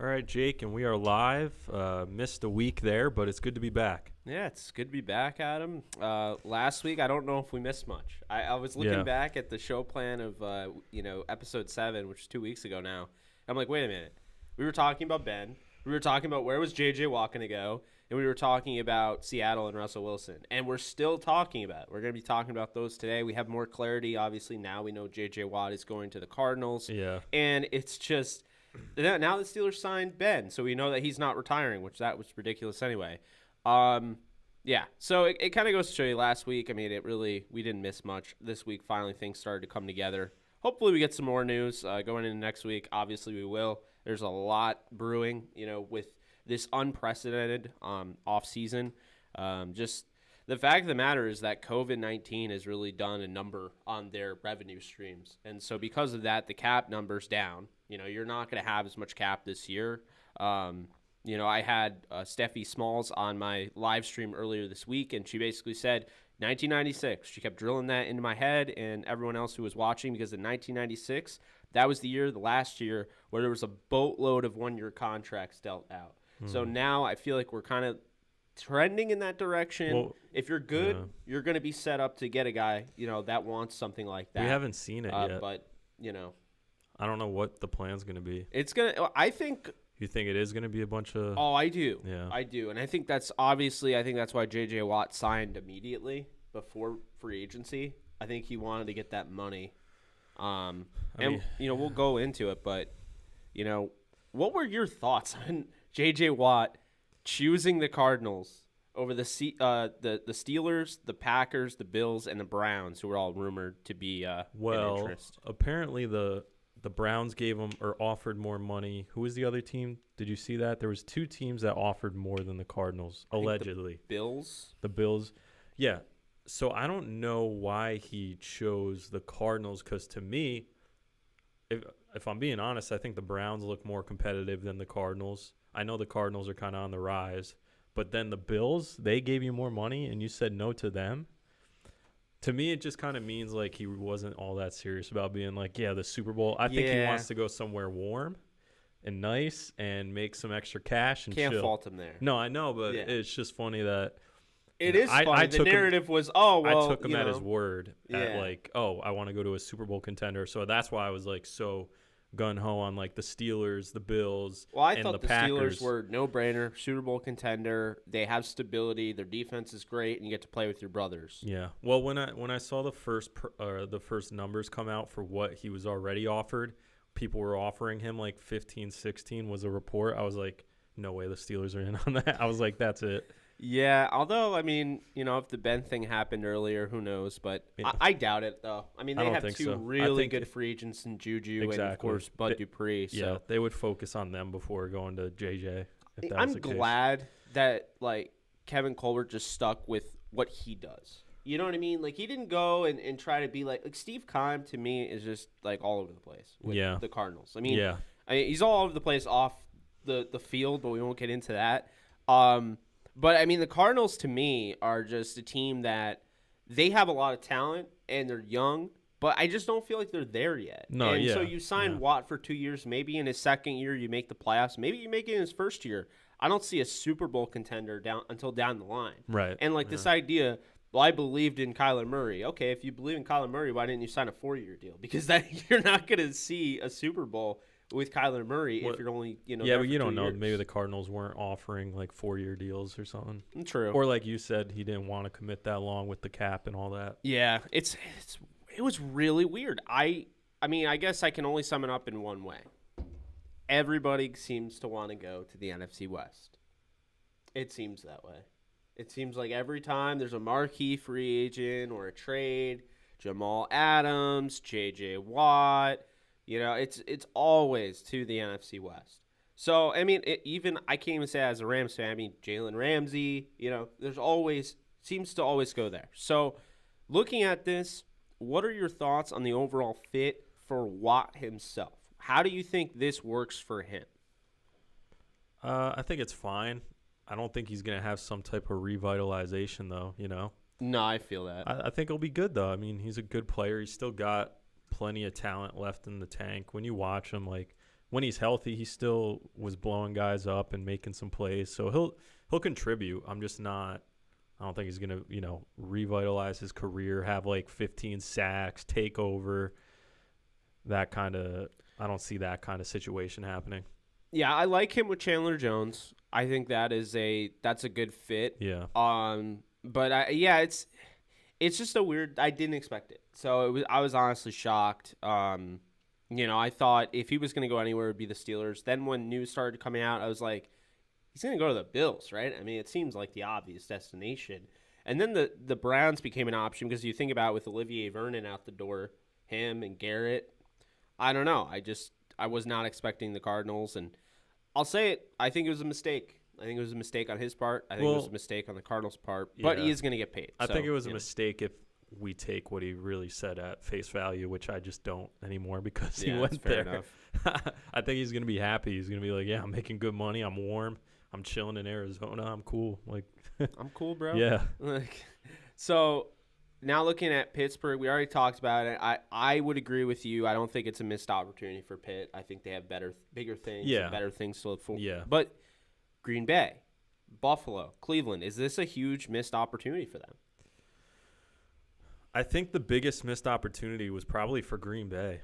All right, Jake, and we are live. Missed a week there, but it's good to be back. Yeah, it's good to be back, Adam. Last week, I don't know if we missed much. I was looking back at the show plan of, episode 7, which is 2 weeks ago now. I'm like, wait a minute. We were talking about Ben. We were talking about where was JJ Watt going to go, and we were talking about Seattle and Russell Wilson. And we're still talking about it. We're going to be talking about those today. We have more clarity, obviously. Now we know JJ Watt is going to the Cardinals. Yeah. And it's just... Now the Steelers signed Ben, so we know that he's not retiring, which that was ridiculous anyway. Yeah, so it kind of goes to show you last week. I mean, we didn't miss much. This week, finally, things started to come together. Hopefully, we get some more news going into next week. Obviously, we will. There's a lot brewing, with this unprecedented offseason. Just the fact of the matter is that COVID-19 has really done a number on their revenue streams. And so because of that, the cap number's down. You're not going to have as much cap this year. I had Steffi Smalls on my live stream earlier this week, and she basically said 1996. She kept drilling that into my head and everyone else who was watching, because in 1996, that was the last year, where there was a boatload of one-year contracts dealt out. So now I feel like we're kind of trending in that direction. Well, if you're good, you're going to be set up to get a guy, that wants something like that. We haven't seen it yet. But, I don't know what the plan's going to be. It's going to – I think – You think it is going to be a bunch of – Oh, I do. Yeah. I do. And I think that's obviously – I think that's why J.J. Watt signed immediately before free agency. I think he wanted to get that money. We'll go into it. But, what were your thoughts on J.J. Watt choosing the Cardinals over the Steelers, the Packers, the Bills, and the Browns, who were all rumored to be an interest? Apparently the Browns gave him or offered more money. Who was the other team? Did you see that? There was 2 teams that offered more than the Cardinals, allegedly. The Bills? The Bills. Yeah. So I don't know why he chose the Cardinals, because to me, if I'm being honest, I think the Browns look more competitive than the Cardinals. I know the Cardinals are kind of on the rise, but then the Bills, they gave you more money and you said no to them. To me, it just kind of means like he wasn't all that serious about being like, the Super Bowl. I think he wants to go somewhere warm and nice and make some extra cash and Can't chill. fault him there. No, I know, but it's just funny that it is funny. The narrative was, I took him at his word at like, I want to go to a Super Bowl contender. So that's why I was like so gun-ho on like the Steelers, the Bills, Well, I and thought the Steelers were no-brainer, Super Bowl contender. They have stability. Their defense is great, and you get to play with your brothers. Yeah. Well, when I saw the first numbers come out for what he was already offered, people were offering him like 15, 16 was a report. I was like, no way the Steelers are in on that. I was like, that's it. Yeah, although, I mean, if the Ben thing happened earlier, who knows? But I doubt it, though. I mean, they have 2 really good free agents in Juju and, of course, Bud Dupree. So. Yeah, they would focus on them before going to JJ. I'm glad that, Kevin Colbert just stuck with what he does. You know what I mean? Like, he didn't go and try to be like Steve Keim, to me, is just, all over the place with the Cardinals. I mean, he's all over the place off the field, but we won't get into that. But, I mean, the Cardinals, to me, are just a team that they have a lot of talent, and they're young, but I just don't feel like they're there yet. So you sign Watt for 2 years. Maybe in his second year you make the playoffs. Maybe you make it in his first year. I don't see a Super Bowl contender until down the line. Right. And, this idea, I believed in Kyler Murray. Okay, if you believe in Kyler Murray, why didn't you sign a 4-year deal? Because you're not going to see a Super Bowl with Kyler Murray if you're only, but you don't know. Maybe the Cardinals weren't offering 4-year deals or something. True. Or like you said, he didn't want to commit that long with the cap and all that. Yeah, it was really weird. I mean, I guess I can only sum it up in one way. Everybody seems to want to go to the NFC West. It seems that way. It seems like every time there's a marquee free agent or a trade, Jamal Adams, J.J. Watt, it's always to the NFC West. So, I mean, I can't even say as a Rams fan, I mean, Jalen Ramsey, seems to always go there. So, looking at this, what are your thoughts on the overall fit for Watt himself? How do you think this works for him? I think it's fine. I don't think he's going to have some type of revitalization, though, No, I feel that. I think he'll be good, though. I mean, he's a good player. He's still got plenty of talent left in the tank. When you watch him, when he's healthy, he still was blowing guys up and making some plays. So he'll contribute. I'm just not. I don't think he's gonna revitalize his career, have like 15 sacks, take over. That kind of. I don't see that kind of situation happening. Yeah, I like him with Chandler Jones. I think that's a good fit. Yeah. But it's just a weird. I didn't expect it, so I was honestly shocked. I thought if he was going to go anywhere, it would be the Steelers. Then when news started coming out, I was like, he's going to go to the Bills, right? I mean, it seems like the obvious destination. And then the Browns became an option because you think about it with Olivier Vernon out the door, him and Garrett. I don't know. I was not expecting the Cardinals, and I'll say it. I think it was a mistake. I think it was a mistake on his part. I think it was a mistake on the Cardinals' part. But he is going to get paid. I think it was a mistake if we take what he really said at face value, which I just don't anymore because he went there. Enough. I think he's going to be happy. He's going to be like, yeah, I'm making good money. I'm warm. I'm chilling in Arizona. I'm cool. Like, I'm cool, bro. Yeah. So now looking at Pittsburgh, we already talked about it. I would agree with you. I don't think it's a missed opportunity for Pitt. I think they have bigger things, and better things to look for. Yeah. But Green Bay, Buffalo, Cleveland, is this a huge missed opportunity for them? I think the biggest missed opportunity was probably for Green Bay.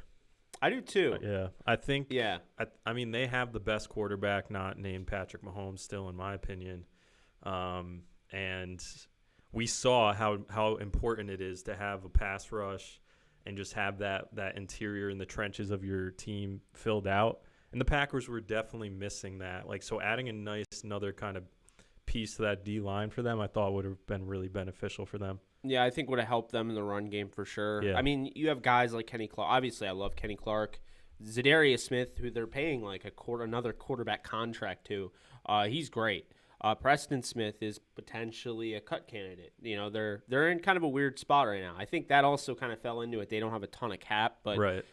I do too. Yeah. I think Yeah. I mean, they have the best quarterback not named Patrick Mahomes still, in my opinion. And we saw how important it is to have a pass rush and just have that interior in the trenches of your team filled out. And the Packers were definitely missing that. Like, so adding another kind of piece to that D line for them, I thought would have been really beneficial for them. Yeah, I think would have helped them in the run game for sure. Yeah. I mean, you have guys like Kenny Clark. Obviously, I love Kenny Clark. Zadarius Smith, who they're paying like another quarterback contract to. He's great. Preston Smith is potentially a cut candidate. They're in kind of a weird spot right now. I think that also kind of fell into it. They don't have a ton of cap, but right.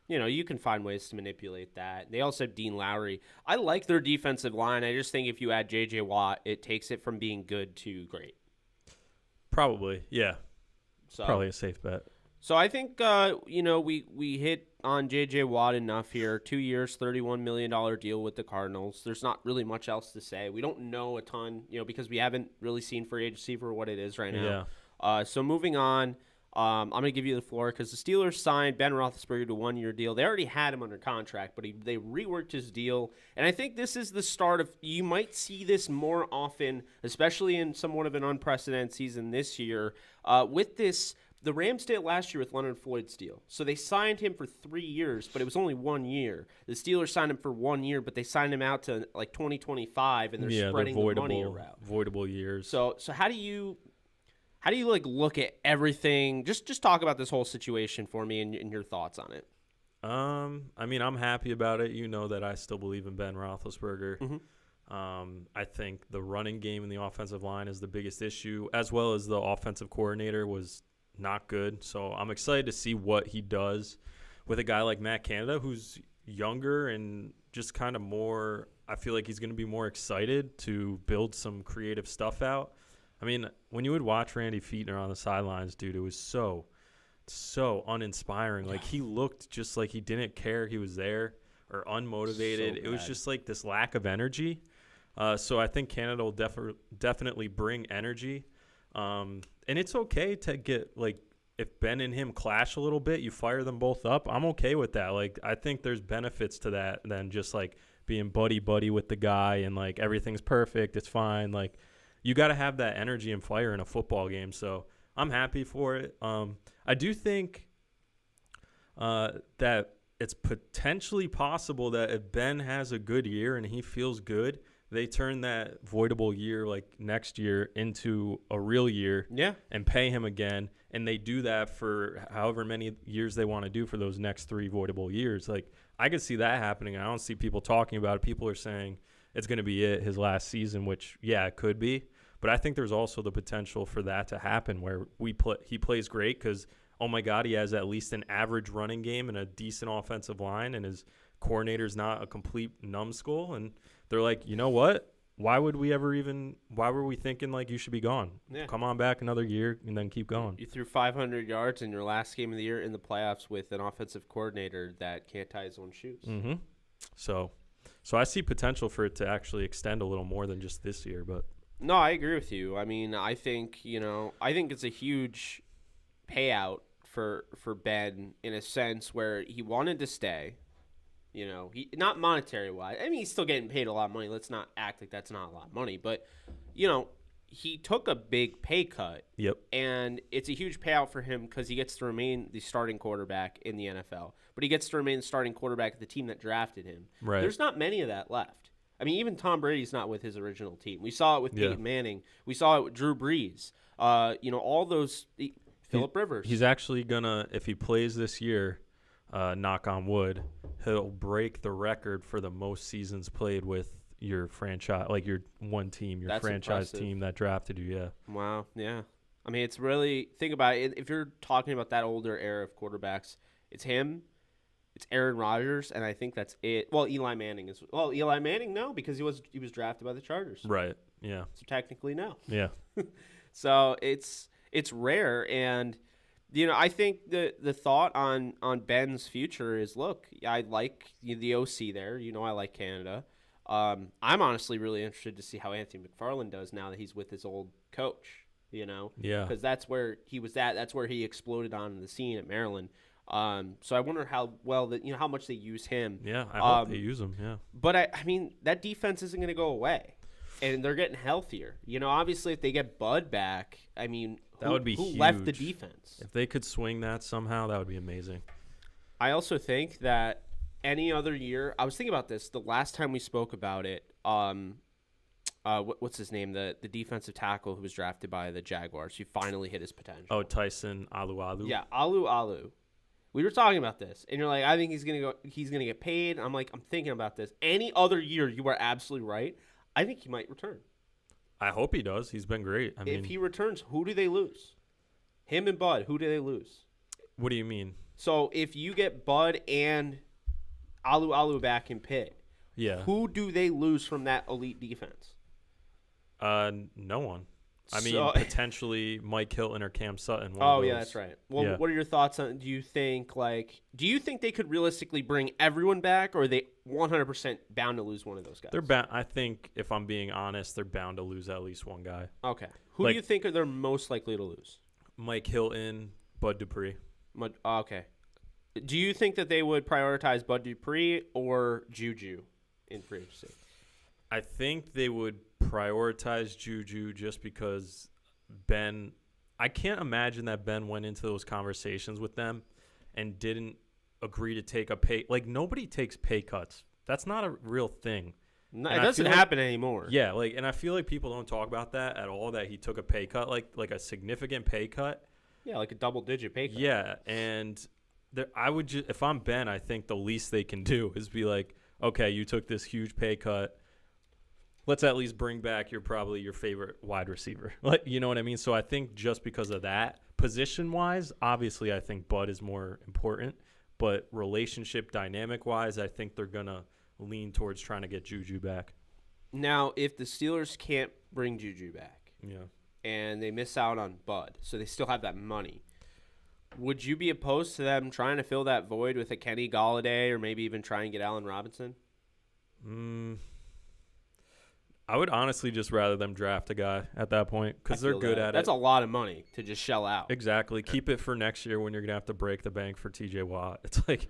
You can find ways to manipulate that. They also have Dean Lowry. I like their defensive line. I just think if you add J.J. Watt, it takes it from being good to great. Probably, yeah. So, probably a safe bet. So I think, we hit on J.J. Watt enough here. 2 years, $31 million deal with the Cardinals. There's not really much else to say. We don't know a ton, because we haven't really seen free agency for what it is right now. Yeah. So moving on, I'm going to give you the floor because the Steelers signed Ben Roethlisberger to a 1-year deal. They already had him under contract, but they reworked his deal. And I think this is the start of – you might see this more often, especially in somewhat of an unprecedented season this year. With this, the Rams did it last year with Leonard Floyd's deal. So they signed him for 3 years, but it was only 1 year. The Steelers signed him for 1 year, but they signed him out to like 2025, and they're spreading the money around. Voidable years. So how do you look at everything? Just talk about this whole situation for me and your thoughts on it. I mean, I'm happy about it. You know that I still believe in Ben Roethlisberger. Mm-hmm. I think the running game and the offensive line is the biggest issue, as well as the offensive coordinator was not good. So I'm excited to see what he does with a guy like Matt Canada, who's younger and just kind of more – I feel like he's going to be more excited to build some creative stuff out. I mean, when you would watch Randy Fichtner on the sidelines, dude, it was so uninspiring. Like, he looked just like he didn't care he was there or unmotivated. It was just like this lack of energy. So I think Canada will definitely bring energy. And it's okay to get, like, if Ben and him clash a little bit, you fire them both up. I'm okay with that. Like, I think there's benefits to that than just, like, being buddy-buddy with the guy and, like, everything's perfect, it's fine. Like, you got to have that energy and fire in a football game. So I'm happy for it. I do think that it's potentially possible that if Ben has a good year and he feels good, they turn that voidable year like next year into a real year and pay him again. And they do that for however many years they want to do for those next 3 voidable years. Like, I could see that happening. I don't see people talking about it. People are saying it's going to be his last season, which, yeah, it could be. But I think there's also the potential for that to happen where he plays great because, oh, my God, he has at least an average running game and a decent offensive line, and his coordinator's not a complete numbskull. And they're like, you know what? why were we thinking like you should be gone? Yeah. Come on back another year and then keep going. You threw 500 yards in your last game of the year in the playoffs with an offensive coordinator that can't tie his own shoes. Mm-hmm. So I see potential for it to actually extend a little more than just this year. But no, I agree with you. I mean, I think it's a huge payout for Ben in a sense where he wanted to stay. He not monetary wise. I mean, he's still getting paid a lot of money. Let's not act like that's not a lot of money. But, he took a big pay cut. Yep. And it's a huge payout for him because he gets to remain the starting quarterback in the NFL. But he gets to remain the starting quarterback of the team that drafted him. Right. There's not many of that left. I mean, even Tom Brady's not with his original team. We saw it with Peyton Manning. We saw it with Drew Brees. All those Phillip Rivers. He's actually gonna, if he plays this year, knock on wood, he'll break the record for the most seasons played with your franchise, like your one team, your That's franchise impressive. team that drafted you. Yeah. Wow. Yeah. I mean, it's really, think about it. If you're talking about that older era of quarterbacks, it's him, it's Aaron Rodgers, and I think that's it. Well, Eli Manning is. Well, Eli Manning, no, because he was drafted by the Chargers. Right. Yeah. So technically, no. Yeah. So it's rare, and I think the thought on Ben's future is, look, I like the OC there. I like Canada. I'm honestly really interested to see how Anthony McFarland does now that he's with his old coach. Yeah. Because that's where he was at. That's where he exploded on the scene at Maryland. So I wonder how well that how much they use him. Yeah, I hope they use him. Yeah. But I mean, that defense isn't going to go away, and they're getting healthier. Obviously, if they get Bud back, I mean, that would be who huge. left the defense? If they could swing that somehow, that would be amazing. I also think that any other year, I was thinking about this the last time we spoke about it. What's his name? The defensive tackle who was drafted by the Jaguars. He finally hit his potential. Oh, Tyson Alualu. Yeah, Alu. We were talking about this, and you're like, I think he's gonna get paid. I'm like, I'm thinking about this. Any other year, you are absolutely right. I think he might return. I hope he does. He's been great. I mean, if he returns, who do they lose? Him and Bud. Who do they lose? What do you mean? So if you get Bud and Alu back in Pitt, who do they lose from that elite defense? No one. I mean, potentially Mike Hilton or Cam Sutton. That's right. Well, what are your thoughts on? Do you think they could realistically bring everyone back, or are they 100% bound to lose one of those guys? They're bound. I think, if I'm being honest, they're bound to lose at least one guy. Okay. Who do you think they're most likely to lose? Mike Hilton, Bud Dupree. Okay. Do you think that they would prioritize Bud Dupree or Juju in free agency? I think they would prioritize Juju just because Ben – I can't imagine that Ben went into those conversations with them and didn't agree to take a pay – like, nobody takes pay cuts. That's not a real thing. No, it doesn't happen anymore. Yeah, and I feel like people don't talk about that at all, that he took a pay cut, like a significant pay cut. Yeah, like a double-digit pay cut. Yeah, and I would just – if I'm Ben, I think the least they can do is be like, okay, you took this huge pay cut. Let's at least bring back your favorite wide receiver. Like, you know what I mean? So I think just because of that, position-wise, obviously I think Bud is more important. But relationship dynamic-wise, I think they're going to lean towards trying to get Juju back. Now, if the Steelers can't bring Juju back and they miss out on Bud, so they still have that money, would you be opposed to them trying to fill that void with a Kenny Golladay or maybe even try and get Allen Robinson? I would honestly just rather them draft a guy at that point because they're good at it. That's a lot of money to just shell out. Exactly. Keep it for next year when you're going to have to break the bank for TJ Watt. It's like,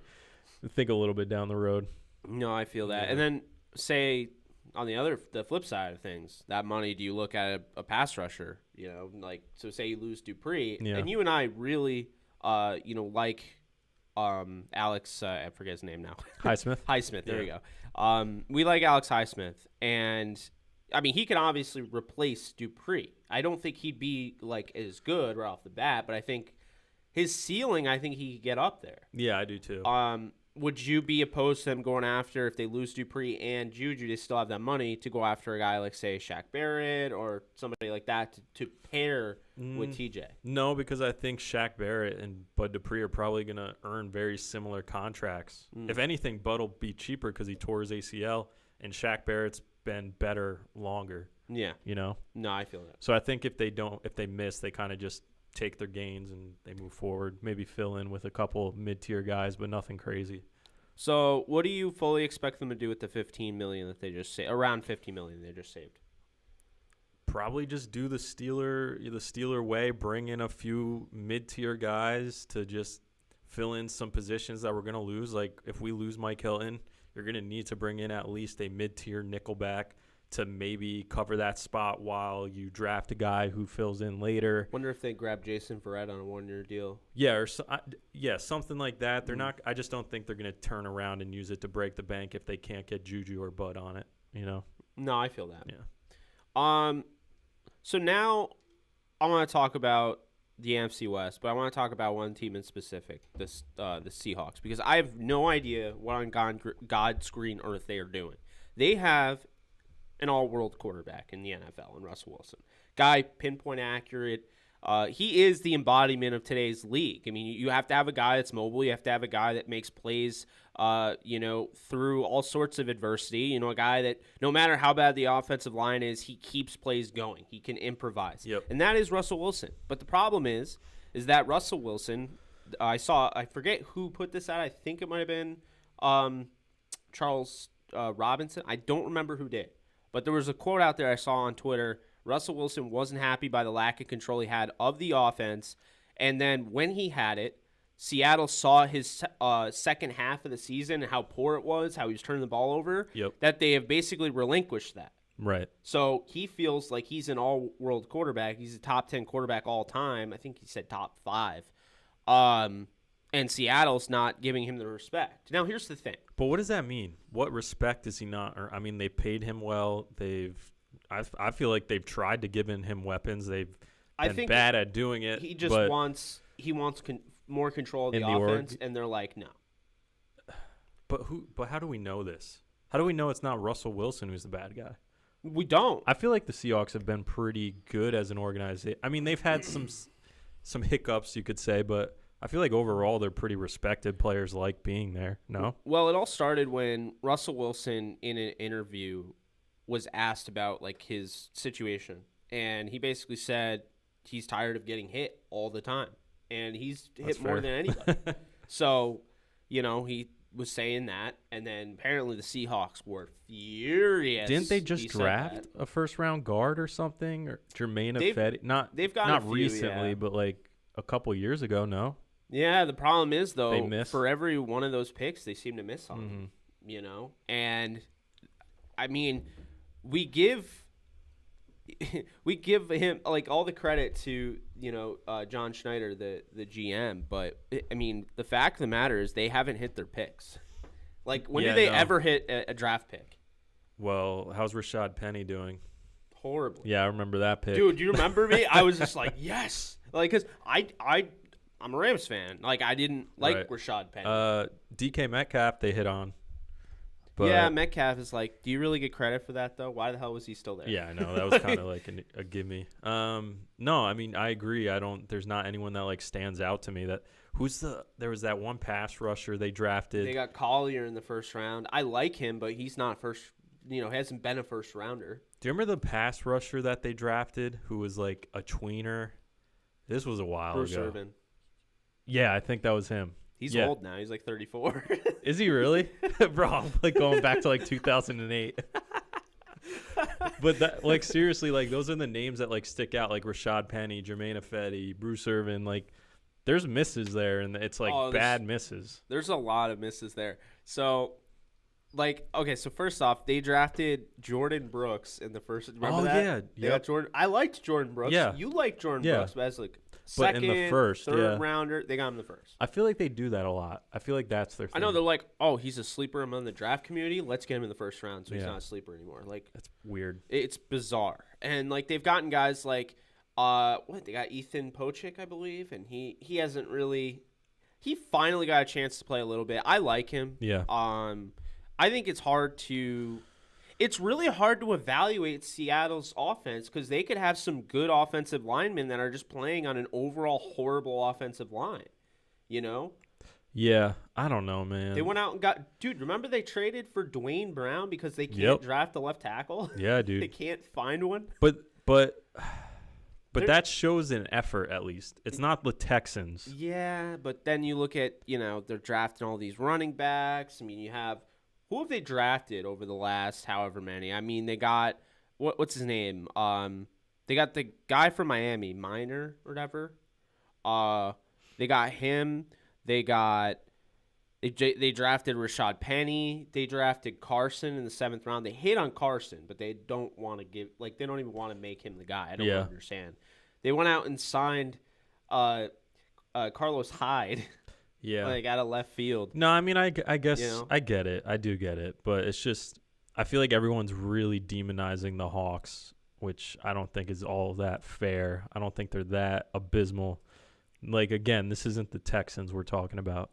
think a little bit down the road. No, I feel that. And then say on the flip side of things, that money, do you look at a pass rusher? So say you lose Dupree, and you and I really, like Alex, I forget his name now. Highsmith. There you go. We like Alex Highsmith, and I mean, he can obviously replace Dupree. I don't think he'd be like as good right off the bat, but I think his ceiling, he could get up there. Yeah, I do too. Would you be opposed to them going after, if they lose Dupree and Juju, they still have that money to go after a guy like, say, Shaq Barrett or somebody like that to pair with TJ? No, because I think Shaq Barrett and Bud Dupree are probably going to earn very similar contracts. If anything, Bud will be cheaper because he tore his ACL, and Shaq Barrett's been better longer. Yeah. You know? No, I feel that. So I think if they miss, they kind of just take their gains and they move forward. Maybe fill in with a couple mid-tier guys, but nothing crazy. So what do you fully expect them to do with the $15 million that they just saved? Around $50 million they just saved. Probably just do the Steeler way, bring in a few mid-tier guys to just fill in some positions that we're going to lose. Like if we lose Mike Hilton, you're going to need to bring in at least a mid-tier nickelback to maybe cover that spot while you draft a guy who fills in later. Wonder if they grab Jason Verrett on a 1-year deal. Yeah, something like that. They're not. I just don't think they're going to turn around and use it to break the bank if they can't get Juju or Bud on it. You know. No, I feel that. Yeah. So now I want to talk about the NFC West, but I want to talk about one team in specific, the Seahawks, because I have no idea what on God's green earth they are doing. They have an all-world quarterback in the NFL in Russell Wilson. Guy, pinpoint accurate. He is the embodiment of today's league. I mean, you have to have a guy that's mobile. You have to have a guy that makes plays, through all sorts of adversity. A guy that no matter how bad the offensive line is, he keeps plays going. He can improvise. Yep. And that is Russell Wilson. But the problem is that Russell Wilson, I forget who put this out. I think it might have been Charles Robinson. I don't remember who did. But there was a quote out there I saw on Twitter. Russell Wilson wasn't happy by the lack of control he had of the offense. And then when he had it, Seattle saw his second half of the season and how poor it was, how he was turning the ball over, that they have basically relinquished that. Right. So he feels like he's an all-world quarterback. He's a top 10 quarterback all time. I think he said top 5. And Seattle's not giving him the respect. Now, here's the thing. But what does that mean? What respect is he not? Or, I mean, they paid him well. I feel like they've tried to give him weapons. They've been bad at doing it. He just wants more control of the offense, and they're like, no. But how do we know this? How do we know it's not Russell Wilson who's the bad guy? We don't. I feel like the Seahawks have been pretty good as an organization. I mean, they've had some hiccups, you could say, but I feel like overall they're pretty respected. Players like being there. No? Well, it all started when Russell Wilson in an interview was asked about like his situation, and he basically said he's tired of getting hit all the time, and he's hit more than anybody. So, he was saying that, and then apparently the Seahawks were furious. Didn't they just draft a first-round guard or something, or Jermaine Ifedi? They've got not recently, but like a couple years ago. No. Yeah, the problem is though, for every one of those picks, they seem to miss on. And I mean, we give him like all the credit to John Schneider, the GM, but I mean the fact of the matter is they haven't hit their picks. Like when did they ever hit a draft pick? Well, how's Rashad Penny doing? Horribly. Yeah, I remember that pick. Dude, do you remember me? I was just like, yes, like because I'm a Rams fan. Like I didn't like Rashad Penny. DK Metcalf they hit on. But yeah, Metcalf is like, do you really get credit for that, though? Why the hell was he still there? Yeah, I know. That was kind of like a gimme. No, I mean, I agree. There's not anyone that, like, stands out to me. There was that one pass rusher they drafted. They got Collier in the first round. I like him, but he's not hasn't been a first rounder. Do you remember the pass rusher that they drafted who was, like, a tweener? This was a while ago. Bruce Irvin. Yeah, I think that was him. He's old now. He's like 34. Is he really? Bro, I'm like going back to like 2008. But that, like, seriously, like those are the names that like stick out, like Rashad Penny, Jermaine Ifedi, Bruce Irvin. Like there's misses there, and it's like bad misses. There's a lot of misses there. So like, okay, so first off, they drafted Jordan Brooks in the first. Remember that? Yeah. They got Jordan. I liked Jordan Brooks. Yeah. You liked Jordan Brooks, but as like But in the first, third rounder, they got him in the first. I feel like they do that a lot. I feel like that's their thing. I know they're like, oh, he's a sleeper among the draft community. Let's get him in the first round so he's not a sleeper anymore. Like that's weird. It's bizarre. And like they've gotten guys like they got Ethan Pochik, I believe, and he hasn't really he finally got a chance to play a little bit. I like him. Yeah. I think it's really hard to evaluate Seattle's offense because they could have some good offensive linemen that are just playing on an overall horrible offensive line, Yeah, I don't know, man. They went out and got dude. Remember they traded for Dwayne Brown because they can't draft a left tackle. Yeah, dude. They can't find one. But that shows an effort at least. It's not the Texans. Yeah, but then you look at they're drafting all these running backs. I mean, you have who have they drafted over the last however many? I mean, they got what's his name? They got the guy from Miami, Minor or whatever. They got him. They drafted Rashad Penny. They drafted Carson in the 7th round. They hit on Carson, but they don't want to they don't even want to make him the guy. I don't understand. They went out and signed Carlos Hyde. Yeah. Out of left field. No, I mean, I guess I get it. I do get it. But it's just, I feel like everyone's really demonizing the Hawks, which I don't think is all that fair. I don't think they're that abysmal. Again, this isn't the Texans we're talking about.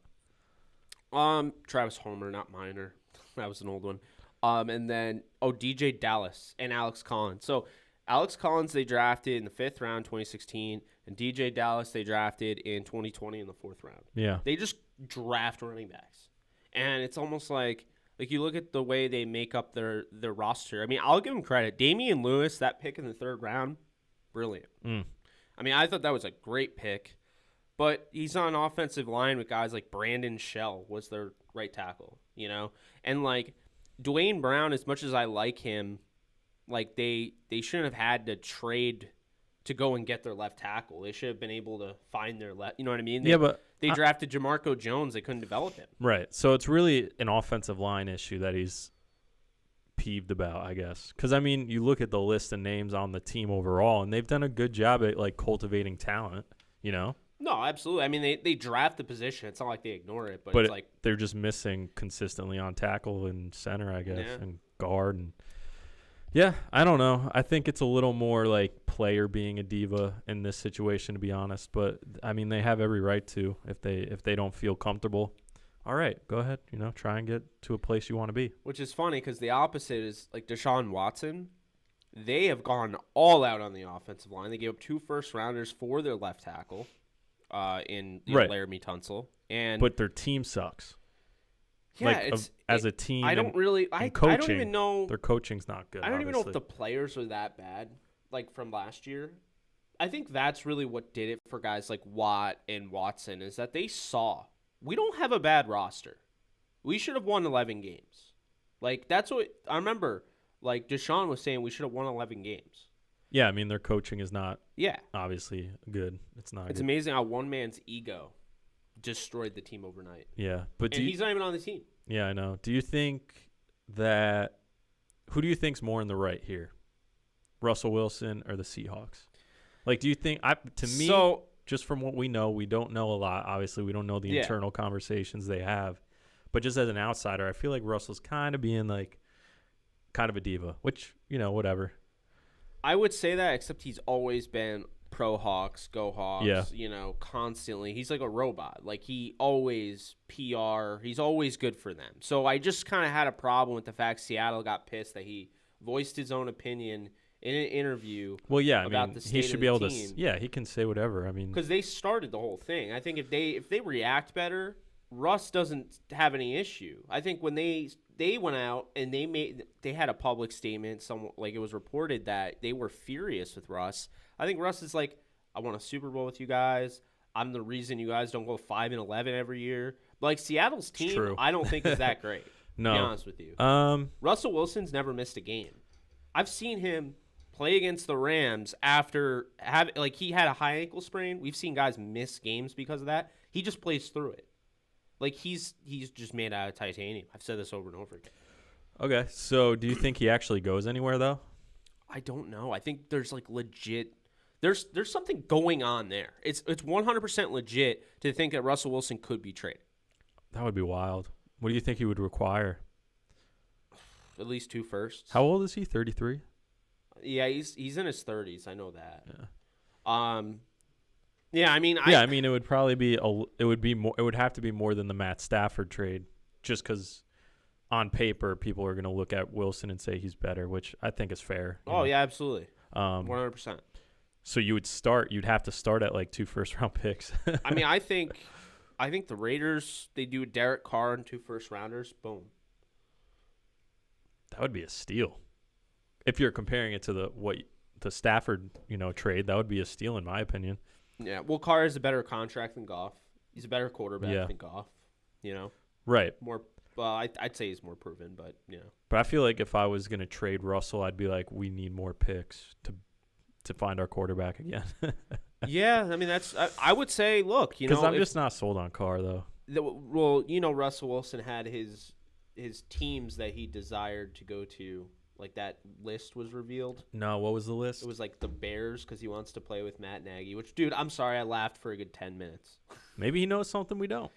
Travis Homer, not Minor. That was an old one. And then DJ Dallas and Alex Collins. So Alex Collins they drafted in the 5th round, 2016, and DJ Dallas they drafted in 2020 in the 4th round. Yeah, they just draft running backs, and it's almost like you look at the way they make up their roster. I mean, I'll give them credit. Damian Lewis, that pick in the 3rd round, brilliant. I mean, I thought that was a great pick. But he's on offensive line with guys like Brandon Shell was their right tackle, And, Dwayne Brown, as much as I like him, they shouldn't have had to trade to go and get their left tackle. They should have been able to find their left. You know what I mean? They drafted Jamarco Jones. They couldn't develop him. Right. So it's really an offensive line issue that he's peeved about, I guess. Because, I mean, you look at the list of names on the team overall, and they've done a good job at, cultivating talent, No, absolutely. I mean, they draft the position. It's not like they ignore it, but it's they're just missing consistently on tackle and center, I guess, and guard. And I don't know. I think it's a little more player being a diva in this situation, to be honest. But I mean, they have every right to if they don't feel comfortable. All right, go ahead. Try and get to a place you want to be. Which is funny because the opposite is Deshaun Watson. They have gone all out on the offensive line. They gave up 2 first-rounders for their left tackle. In Laramie Tunsil, but their team sucks. Yeah, as a team. I don't really. I don't even know their coaching's not good. I don't even know if the players are that bad, from last year. I think that's really what did it for guys like Watt and Watson is that they saw we don't have a bad roster. We should have won 11 games. That's what I remember. Deshaun was saying we should have won 11 games. Yeah, I mean, their coaching is not obviously good. It's not It's good. amazing how one man's ego destroyed the team overnight. Yeah. But he's not even on the team. Yeah, I know. Do you think that – who do you think's more in the right here? Russell Wilson or the Seahawks? Do you think – to me, just from what we know, we don't know a lot. Obviously, we don't know the internal conversations they have. But just as an outsider, I feel like Russell's kind of being kind of a diva, which, whatever. I would say that, except he's always been pro Hawks, go Hawks, constantly. He's like a robot. He always PR. He's always good for them. So I just kind of had a problem with the fact Seattle got pissed that he voiced his own opinion in an interview. Well, yeah, about the state he should of be the able team. to. Yeah, he can say whatever. I mean, because they started the whole thing. I think if they react better, Russ doesn't have any issue. I think when they went out and they had a public statement. It was reported that they were furious with Russ. I think Russ is I want a Super Bowl with you guys. I'm the reason you guys don't go 5-11 every year. But Seattle's team, I don't think is that great. No, to be honest with you. Russell Wilson's never missed a game. I've seen him play against the Rams after he had a high ankle sprain. We've seen guys miss games because of that. He just plays through it. He's just made out of titanium. I've said this over and over again. Okay, so do you think he actually goes anywhere though? I don't know. I think there's legit. There's something going on there. It's 100% legit to think that Russell Wilson could be traded. That would be wild. What do you think he would require? At least 2 firsts. How old is he? 33? Yeah, he's in his 30s. I know that. Yeah. Yeah, I mean, it would probably be it would have to be more than the Matt Stafford trade, just because on paper people are going to look at Wilson and say he's better, which I think is fair. Oh yeah, absolutely, 100%. So you'd have to start at 2 first-round picks. I mean, I think I think the Raiders, they do Derek Carr and 2 first-rounders. Boom. That would be a steal. If you're comparing it to the Stafford, trade, that would be a steal in my opinion. Yeah, well, Carr is a better contract than Goff. He's a better quarterback than Goff, Right. More, well, I'd say he's more proven, but, But I feel like if I was going to trade Russell, I'd be like, we need more picks to find our quarterback again. Yeah, I mean, I would say, look, Because I'm just not sold on Carr, though. Well, Russell Wilson had his teams that he desired to go to. Like, that list was revealed. No, what was the list? It was like the Bears because he wants to play with Matt Nagy, which, dude, I'm sorry, I laughed for a good 10 minutes. Maybe he knows something we don't.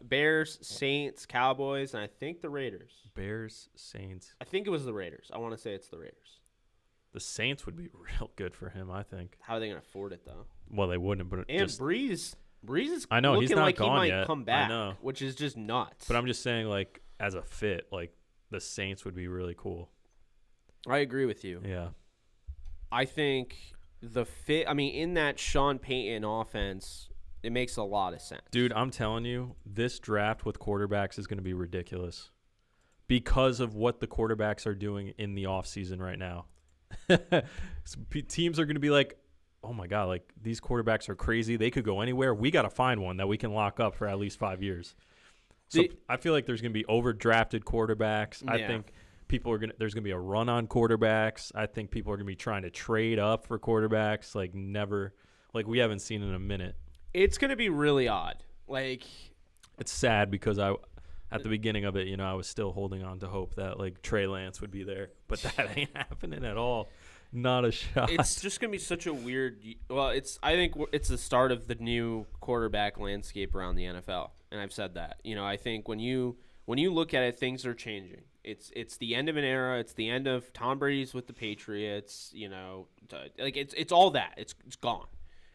Bears, Saints, Cowboys, and I think the Raiders. Bears, Saints. I think it was the Raiders. I want to say it's the Raiders. The Saints would be real good for him, I think. How are they going to afford it, though? Well, they wouldn't, but And Breeze is I know, looking he's not like gone he might yet. come back, I know. which is just nuts. But I'm just saying, like, as a fit, like, the Saints would be really cool. I agree with you. Yeah. I think the fit, in that Sean Payton offense, it makes a lot of sense. Dude, I'm telling you, this draft with quarterbacks is going to be ridiculous because of what the quarterbacks are doing in the offseason right now. Teams are going to be like, oh, my God, like, these quarterbacks are crazy. They could go anywhere. We got to find one that we can lock up for at least 5 years. So I feel like there's going to be overdrafted quarterbacks. Yeah. I think there's going to be a run on quarterbacks. I think people are going to be trying to trade up for quarterbacks like we haven't seen in a minute. It's going to be really odd. Like, it's sad because at the beginning of it, I was still holding on to hope that like Trey Lance would be there, but that ain't happening at all. Not a shot. It's just going to be such a weird. Well, I think it's the start of the new quarterback landscape around the NFL, and I've said that. I think when you look at it, things are changing. It's the end of an era. It's the end of Tom Brady's with the Patriots. It's all that. It's gone.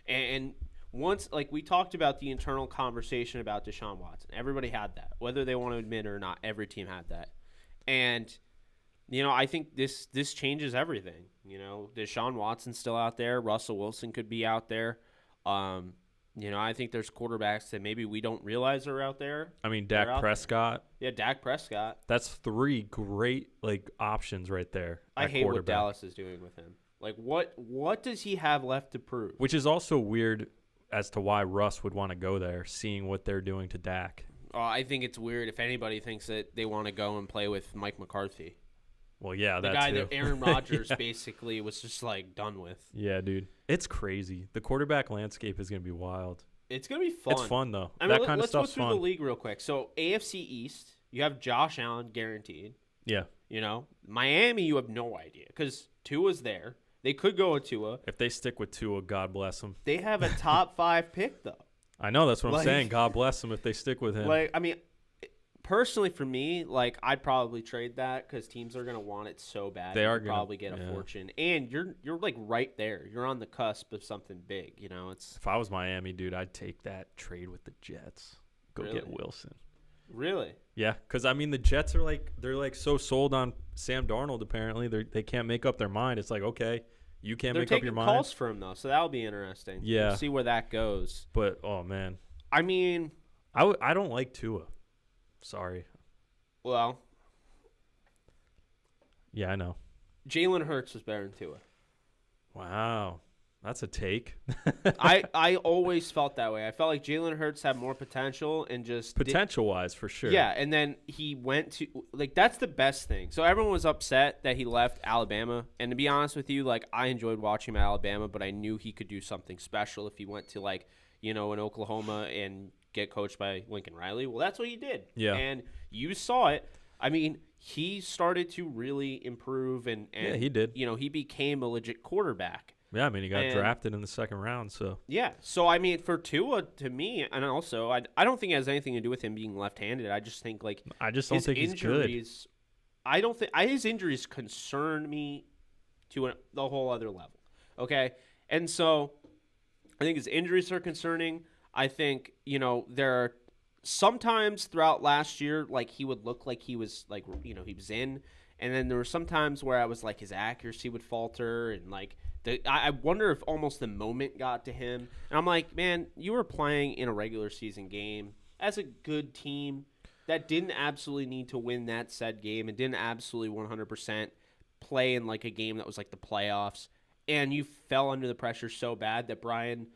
And once, like, we talked about the internal conversation about Deshaun Watson. Everybody had that, whether they want to admit it or not. Every team had that, and I think this changes everything. Deshaun Watson's still out there. Russell Wilson could be out there. I think there's quarterbacks that maybe we don't realize are out there. I mean, Dak Prescott. Yeah, Dak Prescott. That's 3 great options right there. I hate what Dallas is doing with him. Like, what does he have left to prove? Which is also weird as to why Russ would want to go there, seeing what they're doing to Dak. I think it's weird if anybody thinks that they want to go and play with Mike McCarthy. Well, yeah, the that guy too. that Aaron Rodgers basically was just like done with. Yeah, dude, it's crazy. The quarterback landscape is gonna be wild. It's gonna be fun. It's fun though. That kind of stuff's fun. Let's go through the league real quick. So AFC East, you have Josh Allen guaranteed. Yeah. Miami, you have no idea because Tua's there. They could go with Tua. If they stick with Tua, God bless them. They have a top 5 pick though. I know, that's what I'm saying. God bless them if they stick with him. Personally, for me, I'd probably trade that because teams are gonna want it so bad. They are gonna probably get a fortune, and you're like right there. You're on the cusp of something big. It's. If I was Miami, dude, I'd take that trade with the Jets. Go get Wilson. Really? Yeah, because the Jets are they're so sold on Sam Darnold. Apparently, they can't make up their mind. It's like, okay, you can't make up your mind. They're taking calls for him though, so that'll be interesting. Yeah, we'll see where that goes. But oh man, I don't like Tua. Sorry. Well. Yeah, I know. Jalen Hurts was better than Tua. Wow. That's a take. I always felt that way. I felt like Jalen Hurts had more potential and just potential-wise, for sure. Yeah, and then he went to that's the best thing. So everyone was upset that he left Alabama, and to be honest with you, I enjoyed watching him at Alabama, but I knew he could do something special if he went to in Oklahoma and get coached by Lincoln Riley. Well, that's what he did. Yeah. And you saw it. He started to really improve and yeah, he did. He became a legit quarterback. Yeah, he got drafted in the second round, so. Yeah. So, for Tua, to me, and also, I don't think it has anything to do with him being left-handed. I just think, I just don't think he's good. I don't think his injuries concern me to the whole other level. Okay? And so, I think his injuries are concerning. I think, there are sometimes throughout last year, he would look like he was, he was in. And then there were some times where I was like, his accuracy would falter, and like I wonder if almost the moment got to him. And I'm like, man, you were playing in a regular season game as a good team that didn't absolutely need to win that said game and didn't absolutely 100% play in like a game that was like the playoffs, and you fell under the pressure so bad that Brian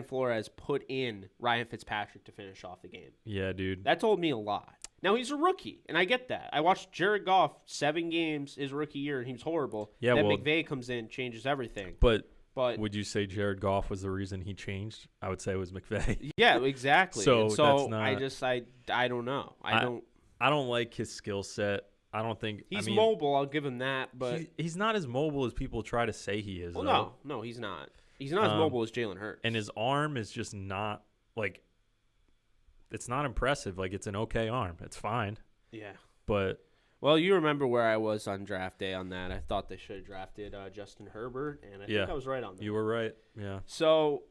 Flores put in Ryan Fitzpatrick to finish off the game. Yeah, dude. That told me a lot. Now, he's a rookie, and I get that. I watched Jared Goff 7 games his rookie year, and he was horrible. Yeah, then well, McVay comes in, changes everything. But would you say Jared Goff was the reason he changed? I would say it was McVay. Yeah, exactly. So that's not, I don't know. I don't like his skill set. I don't think he's mobile. I'll give him that, but he's not as mobile as people try to say he is. Well, no, he's not. He's not as mobile as Jalen Hurts. And his arm is just not like it's not impressive. Like it's an okay arm. It's fine. Yeah. But well, you remember where I was on draft day on that. I thought they should have drafted Justin Herbert, and I think I was right on that. You were right. Yeah. So,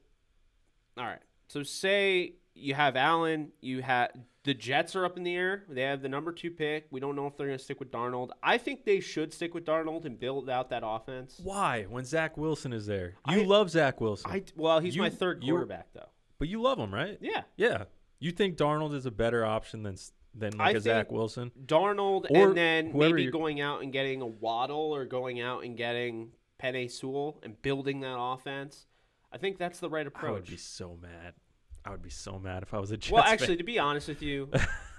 all right. So say you have Allen, the Jets are up in the air. They have the number 2 pick. We don't know if they're going to stick with Darnold. I think they should stick with Darnold and build out that offense. Why? When Zach Wilson is there. You love Zach Wilson. He's my third quarterback, though. But you love him, right? Yeah. Yeah. You think Darnold is a better option than like a Zach Wilson? Darnold, or and then maybe going out and getting a Waddle or going out and getting Penei Sewell and building that offense. I think that's the right approach. I would be so mad. I would be so mad if I was a Jets Well, actually, fan. to be honest with you,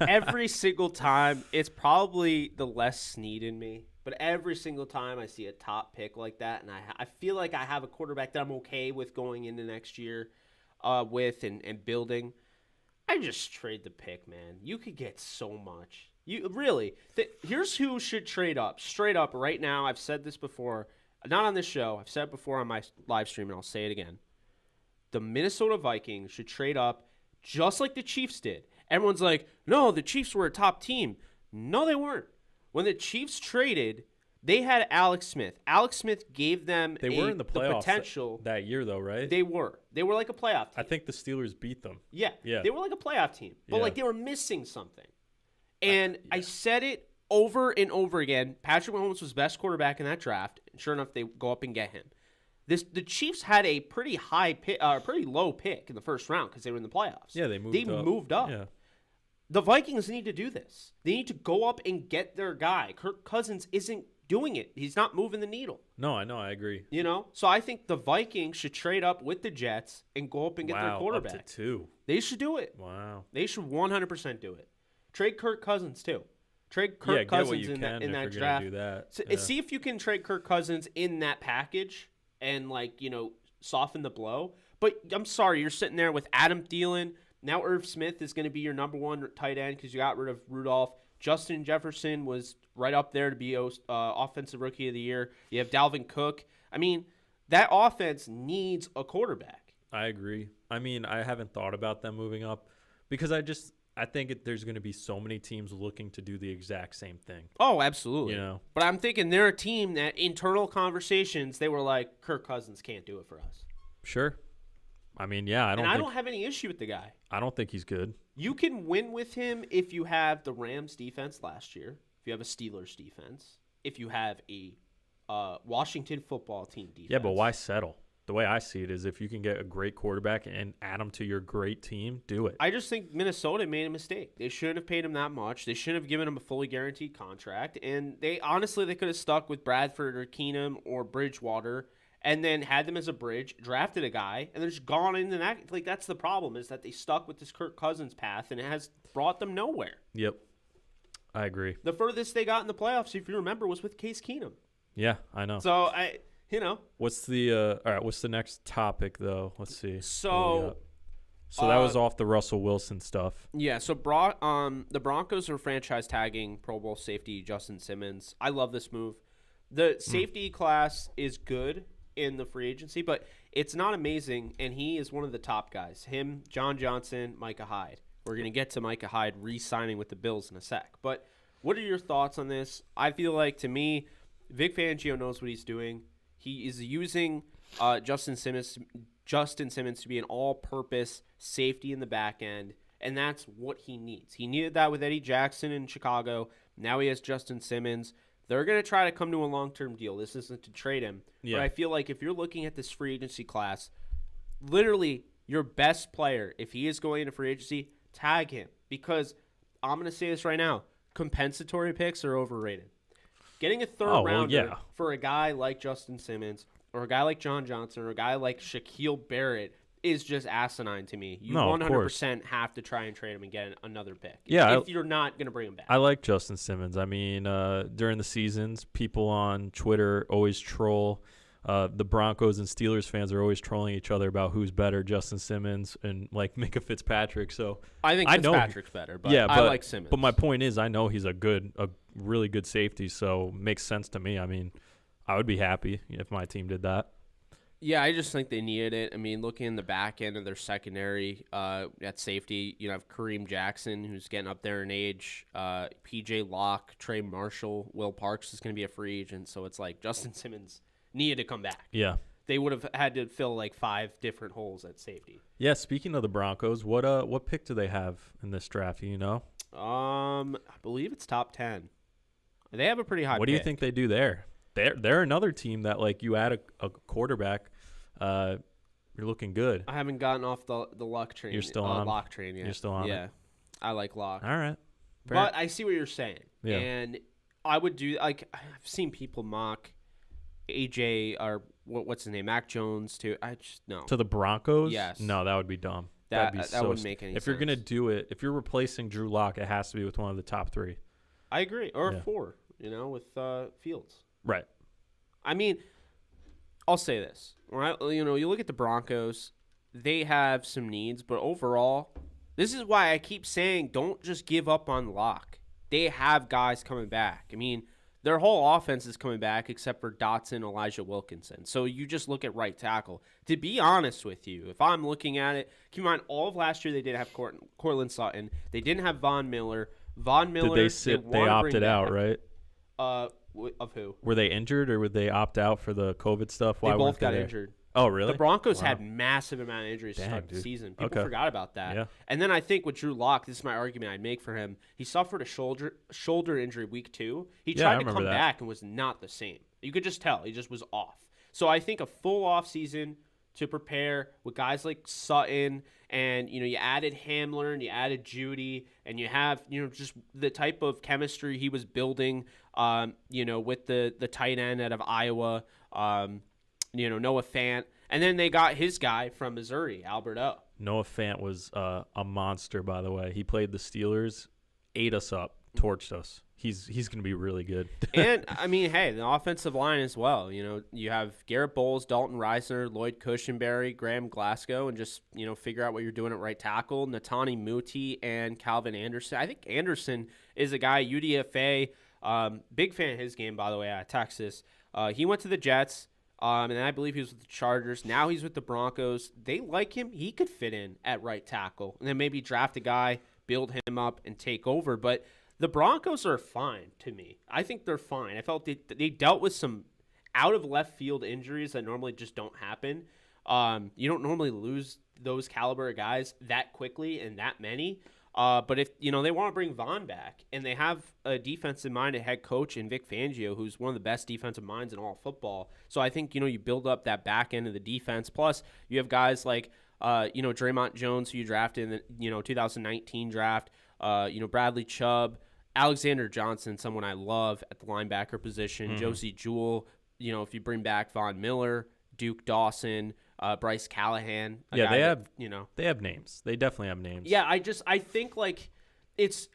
every single time, it's probably the less Snead in me, but every single time I see a top pick like that, and I feel like I have a quarterback that I'm okay with going into next year with and building, I just trade the pick, man. You could get so much. Here's who should trade up. Straight up right now, I've said this before, not on this show. I've said it before on my live stream, and I'll say it again. The Minnesota Vikings should trade up just like the Chiefs did. Everyone's like, no, the Chiefs were a top team. No, they weren't. When the Chiefs traded, they had Alex Smith. Alex Smith gave them They were in the playoffs potential. that year, though, right? They were. They were like a playoff team. I think the Steelers beat them. Yeah. They were like a playoff team. But like they were missing something. And I said it over and over again. Patrick Mahomes was best quarterback in that draft. And sure enough, they go up and get him. The Chiefs had a pretty pretty low pick in the first round because they were in the playoffs. Yeah, they moved up. Yeah. The Vikings need to do this. They need to go up and get their guy. Kirk Cousins isn't doing it. He's not moving the needle. No, I know. I agree. So I think the Vikings should trade up with the Jets and go up and get their quarterback. Up to 2. They should do it. Wow. They should 100% do it. Trade Kirk Cousins too. Trade Kirk Cousins in that draft. Do that. See if you can trade Kirk Cousins in that package and soften the blow. But I'm sorry, you're sitting there with Adam Thielen. Now Irv Smith is going to be your number 1 tight end because you got rid of Rudolph. Justin Jefferson was right up there to be offensive rookie of the year. You have Dalvin Cook. I mean, that offense needs a quarterback. I agree. I mean, I haven't thought about them moving up because I think there's going to be so many teams looking to do the exact same thing. Oh, absolutely. But I'm thinking they're a team that internal conversations, they were like, Kirk Cousins can't do it for us. Sure. I mean, yeah, I don't have any issue with the guy. I don't think he's good. You can win with him if you have the Rams defense last year, if you have a Steelers defense, if you have a Washington football team defense. Yeah, but why settle? The way I see it is if you can get a great quarterback and add him to your great team, do it. I just think Minnesota made a mistake. They shouldn't have paid him that much. They shouldn't have given him a fully guaranteed contract. And they could have stuck with Bradford or Keenum or Bridgewater and then had them as a bridge, drafted a guy, and they're just gone into that. Like, that's the problem, is that they stuck with this Kirk Cousins path, and it has brought them nowhere. Yep. I agree. The furthest they got in the playoffs, if you remember, was with Case Keenum. Yeah, I know. So, What's the all right, what's the next topic, though? Let's see. So that was off the Russell Wilson stuff. Yeah, so the Broncos are franchise tagging Pro Bowl safety Justin Simmons. I love this move. The safety class is good in the free agency, but it's not amazing, and he is one of the top guys. Him, John Johnson, Micah Hyde. We're going to get to Micah Hyde re-signing with the Bills in a sec. But what are your thoughts on this? I feel like, to me, Vic Fangio knows what he's doing. He is using Justin Simmons to be an all-purpose safety in the back end, and that's what he needs. He needed that with Eddie Jackson in Chicago. Now he has Justin Simmons. They're going to try to come to a long-term deal. This isn't to trade him. Yeah. But I feel like if you're looking at this free agency class, literally your best player, if he is going into free agency, tag him. Because I'm going to say this right now, compensatory picks are overrated. Getting a third rounder for a guy like Justin Simmons or a guy like John Johnson or a guy like Shaquille Barrett is just asinine to me. You 100% have to try and trade him and get another pick. Yeah, if you're not going to bring him back. I like Justin Simmons. I mean, during the seasons, people on Twitter always troll. The Broncos and Steelers fans are always trolling each other about who's better, Justin Simmons and like Micah Fitzpatrick. So I think Fitzpatrick's better, but I like Simmons. But my point is, I know he's a really good safety, so it makes sense to me. I mean, I would be happy if my team did that. Yeah, I just think they needed it. I mean, looking in the back end of their secondary at safety, you have Kareem Jackson, who's getting up there in age, P.J. Locke, Trey Marshall, Will Parks is going to be a free agent. So it's like Justin Simmons needed to come back. Yeah. They would have had to fill like 5 different holes at safety. Yeah, speaking of the Broncos, what pick do they have in this draft? Do you know? I believe it's top 10. They have a pretty high What do you think they do there? They're another team that, like, you add a quarterback, you're looking good. I haven't gotten off the luck train. You're still on Lock train yet. You're still on it? Yeah, I like Lock. All right. Fair. But I see what you're saying. Yeah. And I would do, like, I've seen people mock AJ or what's his name, Mac Jones too. I just no. To the Broncos? Yes. No, that would be dumb. That so wouldn't make any sense. If you're gonna do it, if you're replacing Drew Lock, it has to be with one of the top 3. I agree, or 4. With Fields. Right. I mean, I'll say this. Right? You look at the Broncos, they have some needs, but overall, this is why I keep saying don't just give up on Locke. They have guys coming back. I mean, their whole offense is coming back except for Dotson, Elijah Wilkinson. So you just look at right tackle. To be honest with you, if I'm looking at it, keep in mind, all of last year they didn't have Cortland Sutton. They didn't have Von Miller. Did they sit? They opted out, right? Of who? Were they injured or would they opt out for the COVID stuff? They both got injured. Oh, really? The Broncos had massive amount of injuries to start the season. People forgot about that. Yeah. And then I think with Drew Lock, this is my argument I'd make for him. He suffered a shoulder injury week 2. He tried to come back and was not the same. You could just tell. He just was off. So I think a full off season to prepare with guys like Sutton and, you added Hamler and you added Judy and you have, just the type of chemistry he was building, with the tight end out of Iowa, Noah Fant. And then they got his guy from Missouri, Albert O. Noah Fant was a monster, by the way. He played the Steelers, ate us up, torched us. He's going to be really good. And, I mean, hey, the offensive line as well. You have Garrett Bowles, Dalton Reisner, Lloyd Cushenberry, Graham Glasgow, and just, figure out what you're doing at right tackle. Natani Muti and Calvin Anderson. I think Anderson is a guy, UDFA. Big fan of his game, by the way, out of Texas. He went to the Jets. And then I believe he was with the Chargers. Now he's with the Broncos. They like him. He could fit in at right tackle. And then maybe draft a guy, build him up, and take over. But the Broncos are fine to me. I think they're fine. I felt they dealt with some out-of-left field injuries that normally just don't happen. You don't normally lose those caliber of guys that quickly and that many. But if they want to bring Vaughn back and they have a defensive-minded head coach in Vic Fangio, who's one of the best defensive minds in all football, so I think you build up that back end of the defense. Plus, you have guys like Draymond Jones, who you drafted in the 2019 draft. Bradley Chubb, Alexander Johnson, someone I love at the linebacker position. Josie Jewell. If you bring back Von Miller, Duke Dawson. Bryce Callahan. Yeah, they have they have names. They definitely have names. Yeah, I think like it's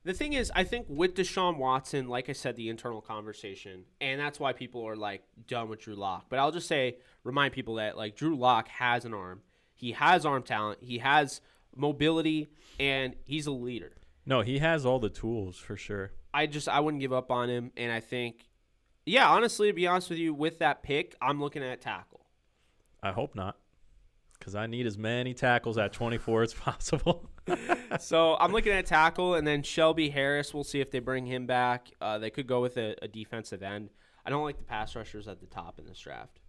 the thing is I think with Deshaun Watson, like I said, the internal conversation, and that's why people are like done with Drew Lock. But I'll just remind people that like Drew Lock has an arm. He has arm talent. He has mobility, and he's a leader. No, he has all the tools for sure. I wouldn't give up on him, and I think, honestly, to be honest with you, with that pick, I'm looking at tackle. I hope not, because I need as many tackles at 24 as possible. So I'm looking at tackle, and then Shelby Harris. We'll see if they bring him back. They could go with a defensive end. I don't like the pass rushers at the top in this draft.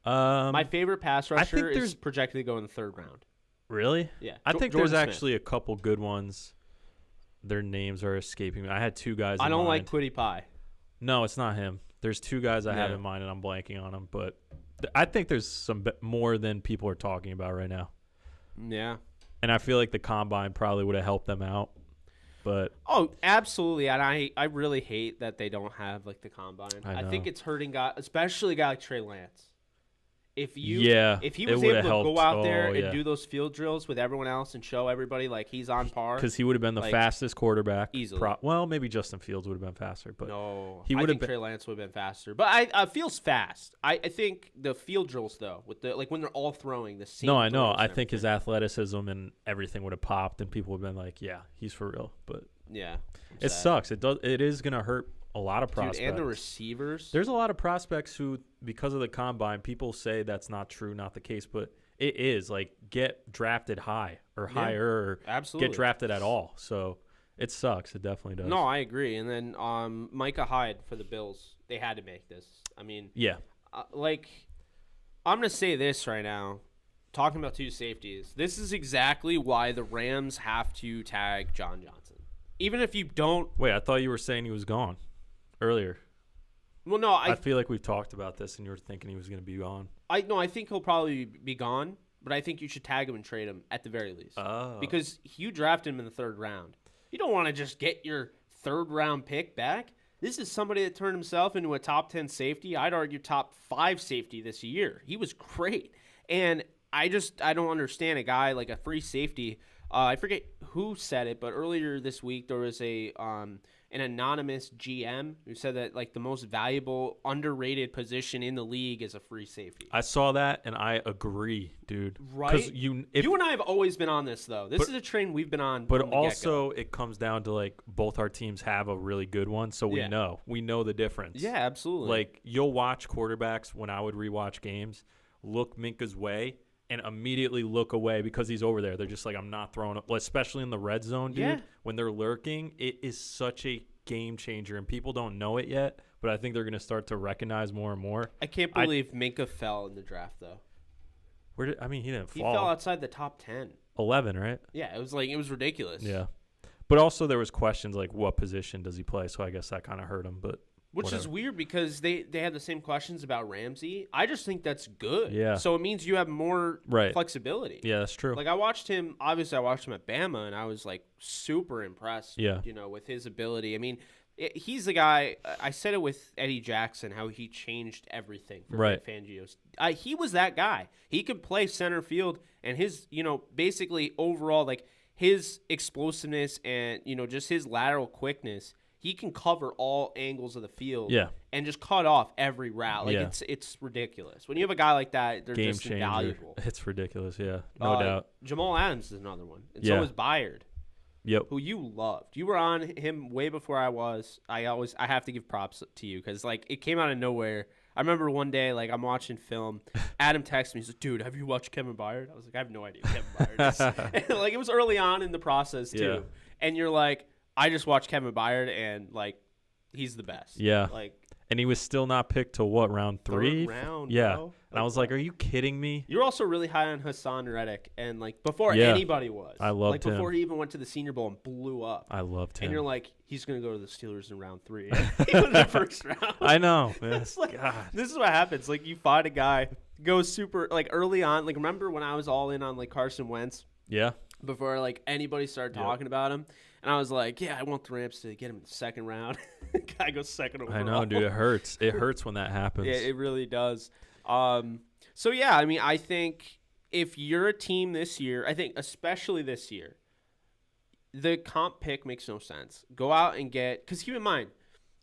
My favorite pass rusher is projected to go in the 3rd round. Really? Yeah. I think Jordan there's Smith. actually a couple good ones. Their names are escaping me. I had two guys. I don't like mind. Quiddy Pie. No, it's not him. There's two guys I have in mind, and I'm blanking on them. But I think there's some more than people are talking about right now. Yeah. And I feel like the combine probably would have helped them out. But absolutely. And I really hate that they don't have like the combine. I think it's hurting guys, especially a guy like Trey Lance. If he was able to go out there and do those field drills with everyone else and show everybody like he's on par, because he would have been the fastest quarterback easily. Well, maybe Justin Fields would have been faster, but no, he would have been. Trey Lance would have been faster, but I feels fast. I think the field drills though, with the when they're all throwing the same. No, I know. I think his athleticism and everything would have popped, and people would have been like, "Yeah, he's for real." But yeah, it sucks. It is gonna hurt a lot of prospects. Dude, and the receivers. There's a lot of prospects who, because of the combine, people say that's not true, not the case, but it is. Like, get drafted high or higher, or absolutely. Get drafted at all. So it sucks. It definitely does. No, I agree. And then Micah Hyde for the Bills, they had to make this. I mean, yeah. I'm going to say this right now. Talking about two safeties, this is exactly why the Rams have to tag John Johnson. Even if you don't. Wait, I thought you were saying he was gone earlier. Well, no, I feel like we've talked about this, and you were thinking he was going to be gone. I think he'll probably be gone, but I think you should tag him and trade him at the very least. Oh. Because you drafted him in the 3rd round. You don't want to just get your 3rd round pick back. This is somebody that turned himself into a top 10 safety. I'd argue top 5 safety this year. He was great, and I don't understand a guy like a free safety. I forget who said it, but earlier this week there was an anonymous GM who said that like the most valuable, underrated position in the league is a free safety. I saw that, and I agree, dude. Right? Because you and I have always been on this, though. This is a train we've been on. But also, it comes down to like both our teams have a really good one, so we know the difference. Yeah, absolutely. Like, you'll watch quarterbacks when I would rewatch games, look Minka's way, and immediately look away because he's over there. They're just like, I'm not throwing up. Well, especially in the red zone, dude. Yeah. When they're lurking, it is such a game changer, and people don't know it yet, but I think they're going to start to recognize more and more. I can't believe Minka fell in the draft, though. He didn't fall. He fell outside the top 10. 11, right? Yeah, it was ridiculous. Yeah. But also there was questions like, what position does he play? So I guess that kind of hurt him, but Which is weird because they had the same questions about Ramsey. I just think that's good. Yeah. So it means you have more flexibility. Yeah, that's true. Like, I watched him at Bama, and I was, like, super impressed, with his ability. I mean, he's the guy, I said it with Eddie Jackson, how he changed everything for Vic Fangio's. He was that guy. He could play center field, and his, basically overall, like, his explosiveness and, just his lateral quickness, he can cover all angles of the field and just cut off every route. Like, it's ridiculous. When you have a guy like that, they're Game just changer. Invaluable. It's ridiculous, no doubt. Jamal Adams is another one. And so is Byard. Yep. Who you loved. You were on him way before I was. I have to give props to you because, like, it came out of nowhere. I remember one day, like, I'm watching film. Adam texted me. He's like, dude, have you watched Kevin Byard? I was like, I have no idea who Kevin Byard is. And, like, it was early on in the process, too. Yeah. And you're like, I just watched Kevin Byard, and, like, he's the best. Yeah. Like, and he was still not picked till what, round 3? 3rd round, yeah. Bro. And I was like, are you kidding me? You're also really high on Hassan Reddick, and, like, before anybody was. I loved him. Like, before he even went to the Senior Bowl and blew up. I loved him. And you're like, he's going to go to the Steelers in round 3. Even the first round. I know. It's like, God. This is what happens. Like, you find a guy, goes super, like, early on. Like, remember when I was all in on, like, Carson Wentz? Yeah. Before, like, anybody started talking about him. And I was like, yeah, I want the Rams to get him in the 2nd round. Guy goes 2nd overall. I know, dude. It hurts. It hurts when that happens. Yeah, it really does. So, yeah, I mean, I think if you're a team this year, I think especially this year, the comp pick makes no sense. Go out and get – because keep in mind,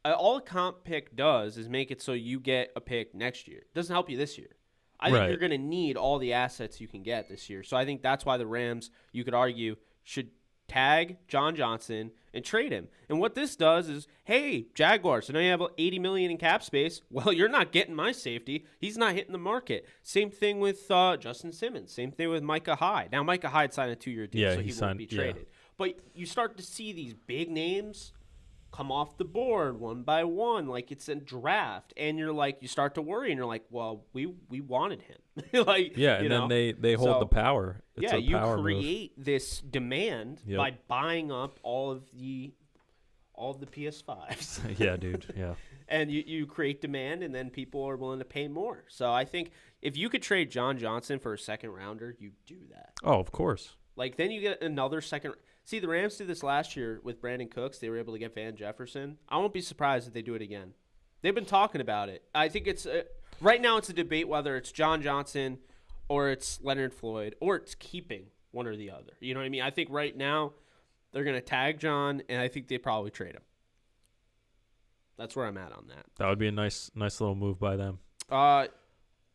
all a comp pick does is make it so you get a pick next year. It doesn't help you this year. I think you're going to need all the assets you can get this year. So I think that's why the Rams, you could argue, should tag John Johnson and trade him. And what this does is, hey, Jaguars, I know you have $80 million in cap space. Well, you're not getting my safety. He's not hitting the market. Same thing with Justin Simmons. Same thing with Micah Hyde. Now, Micah Hyde signed a 2-year deal, so he won't be traded. But you start to see these big names come off the board one by one, like it's a draft, and you're like, you start to worry, and you're like, well, we wanted him, like, Yeah, and you then know? they hold So, the power. It's yeah, a you power move. create this demand Yep. by buying up all of the PS5s. Yeah, dude. Yeah. And you create demand, and then people are willing to pay more. So I think if you could trade John Johnson for a second rounder, you do that. Oh, of course. Like, then you get another second. See, the Rams did this last year with Brandon Cooks. They were able to get Van Jefferson. I won't be surprised if they do it again. They've been talking about it. I think it's right now it's a debate whether it's John Johnson or it's Leonard Floyd or it's keeping one or the other. You know what I mean? I think right now they're going to tag John, and I think they probably trade him. That's where I'm at on that. That would be a nice little move by them.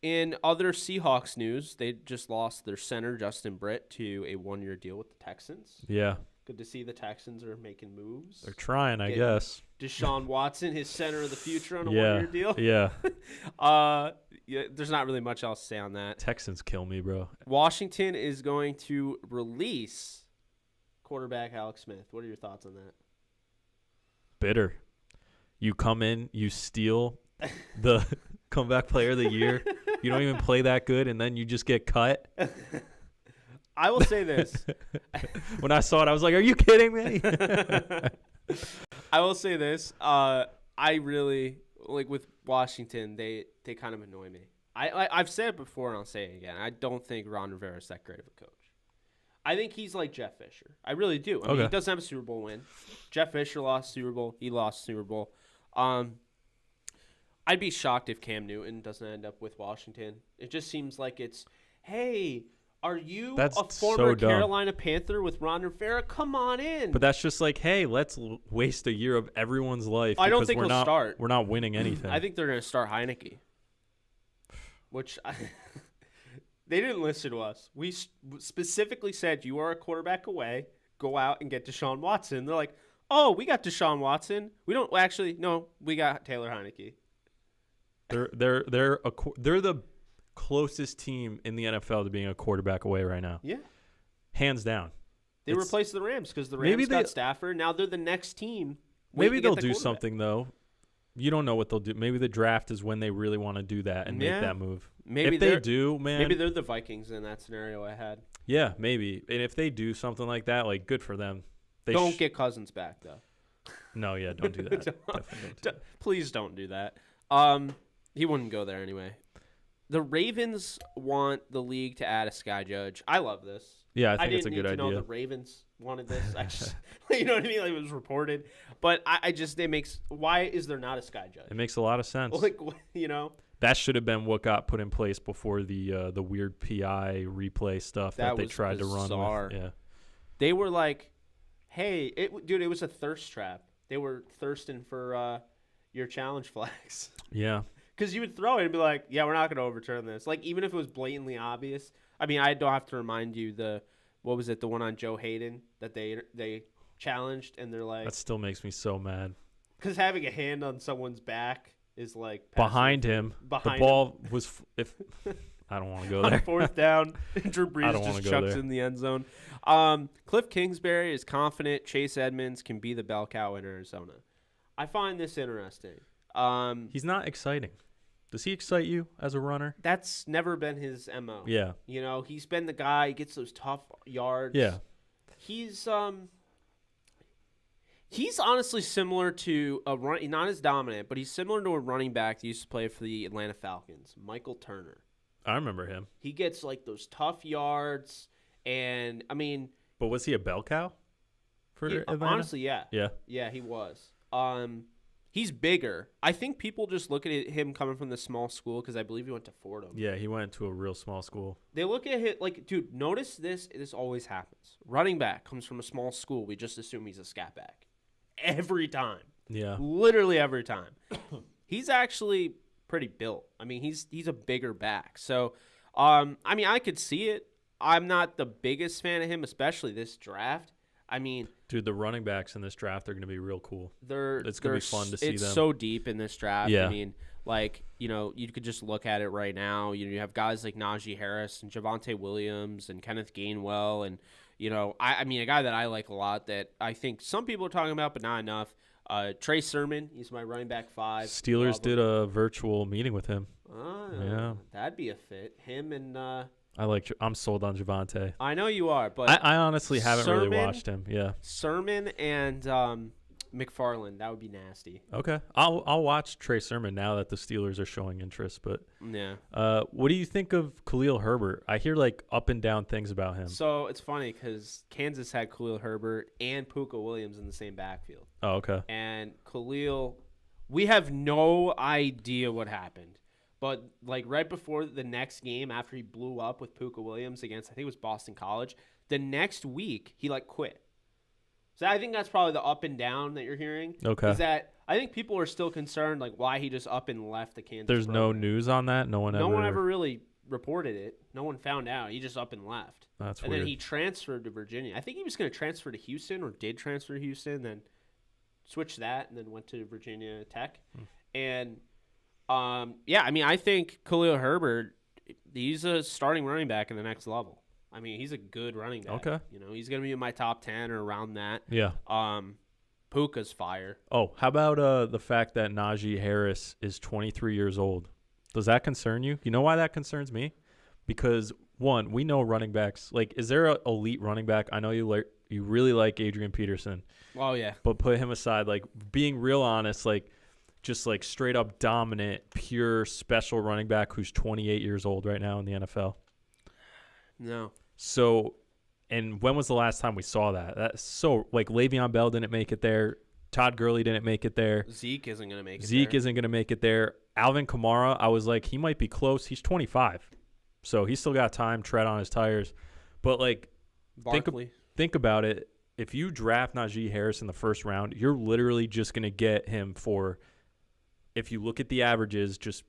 In other Seahawks news, they just lost their center, Justin Britt, to a one-year deal with the Texans. Yeah. Good to see the Texans are making moves. They're trying, I guess. Deshaun Watson, his center of the future, on a one-year deal. Yeah. Yeah, there's not really much else to say on that. Texans kill me, bro. Washington is going to release quarterback Alex Smith. What are your thoughts on that? Bitter. You come in, you steal the comeback player of the year. You don't even play that good, and then you just get cut. I will say this. When I saw it, I was like, are you kidding me? I will say this. I really, like, with Washington, they kind of annoy me. I've said it before, and I'll say it again. I don't think Ron Rivera is that great of a coach. I think he's like Jeff Fisher. I really do. I mean, he doesn't have a Super Bowl win. Jeff Fisher lost Super Bowl. He lost Super Bowl. I'd be shocked if Cam Newton doesn't end up with Washington. It just seems like it's, hey, are you a former Carolina Panther with Ron Rivera? Come on in. But that's just like, hey, let's waste a year of everyone's life. I don't think he'll start. We're not winning anything. I think they're going to start Heineke, which they didn't listen to us. We specifically said, you are a quarterback away. Go out and get Deshaun Watson. They're like, oh, we got Deshaun Watson. We don't actually. No, we got Taylor Heineke. They're the closest team in the NFL to being a quarterback away right now. Yeah, hands down. They replaced the Rams because the Rams got Stafford. Now they're the next team. Maybe they'll do something though. You don't know what they'll do. Maybe the draft is when they really want to do that and make that move. Maybe if they do, man. Maybe they're the Vikings in that scenario I had. Yeah, maybe. And if they do something like that, like, good for them. Don't get Cousins back though. No, yeah, don't do that. Definitely don't do that. Please don't do that. He wouldn't go there anyway. The Ravens want the league to add a sky judge. I love this. Yeah, I think it's a good idea. I didn't need to know the Ravens wanted this. I just, you know what I mean? Like, it was reported. But why is there not a sky judge? It makes a lot of sense. Like, you know? That should have been what got put in place before the weird PI replay stuff that they tried to run with. Yeah. They were like, hey, dude, it was a thirst trap. They were thirsting for your challenge flags. Yeah. Because you would throw it and be like, yeah, we're not going to overturn this. Like, even if it was blatantly obvious. I mean, I don't have to remind you the one on Joe Hayden that they challenged, and they're like. That still makes me so mad. Because having a hand on someone's back is like. Behind him. The ball was. I don't want to go there. On fourth down, Drew Brees just chucks in the end zone. Kliff Kingsbury is confident Chase Edmonds can be the bell cow in Arizona. I find this interesting. He's not exciting. Does he excite you as a runner? That's never been his MO. Yeah. You know, he's been the guy, he gets those tough yards. Yeah. He's honestly similar to not as dominant, but he's similar to a running back that used to play for the Atlanta Falcons, Michael Turner. I remember him. He gets like those tough yards, and I mean. But was he a bell cow for Atlanta? Honestly, yeah. Yeah. Yeah, he was. He's bigger. I think people just look at him coming from the small school because I believe he went to Fordham. Yeah, he went to a real small school. They look at him like, dude, notice this. This always happens. Running back comes from a small school. We just assume he's a scat back. Every time. Yeah. Literally every time. He's actually pretty built. I mean, he's a bigger back. So, I mean, I could see it. I'm not the biggest fan of him, especially this draft. I mean, dude, the running backs in this draft are going to be real cool. It's going to be fun to see them. It's so deep in this draft. Yeah. I mean, like, you know, you could just look at it right now. You have guys like Najee Harris and Javonte Williams and Kenneth Gainwell. And, you know, I mean, a guy that I like a lot that I think some people are talking about, but not enough, Trey Sermon, he's my running back 5. Steelers did a virtual meeting with him. Oh, Yeah. That'd be a fit. Him and I'm sold on Javonte. I know you are, but I honestly haven't really watched him. Yeah. Sermon and McFarland, that would be nasty. Okay. I'll watch Trey Sermon now that the Steelers are showing interest. But yeah. What do you think of Khalil Herbert? I hear like up and down things about him. So it's funny because Kansas had Khalil Herbert and Puka Williams in the same backfield. Oh, okay. And Khalil, we have no idea what happened. But like right before the next game, after he blew up with Puka Williams against, I think it was Boston College, the next week he like quit. So I think that's probably the up and down that you're hearing. Okay. Is that I think people are still concerned like why he just up and left the Kansas. There's program. no news on that. No one ever really reported it. No one found out. He just up and left. That's and weird. Then he transferred to Virginia. I think he was going to transfer to Houston or did transfer to Houston, then switched that and then went to Virginia Tech. And yeah, I mean, I think Khalil Herbert, he's a starting running back in the next level. I mean, he's a good running back. Okay. You know, he's going to be in my top 10 or around that. Yeah. Puka's fire. Oh, how about the fact that Najee Harris is 23 years old? Does that concern you? You know why that concerns me? Because, one, we know running backs. Like, is there an elite running back? I know you really like Adrian Peterson. Oh, yeah. But put him aside, like, being real honest, like, just like straight up dominant, pure special running back who's 28 years old right now in the NFL. No. So, and when was the last time we saw that? That's so, like, Le'Veon Bell didn't make it there. Todd Gurley didn't make it there. Zeke isn't going to make it Zeke there. isn't going to make it there. Alvin Kamara, I was like, he might be close. He's 25. So he's still got time, tread on his tires. But, like, think about it. If you draft Najee Harris in the first round, you're literally just going to get him for, if you look at the averages, just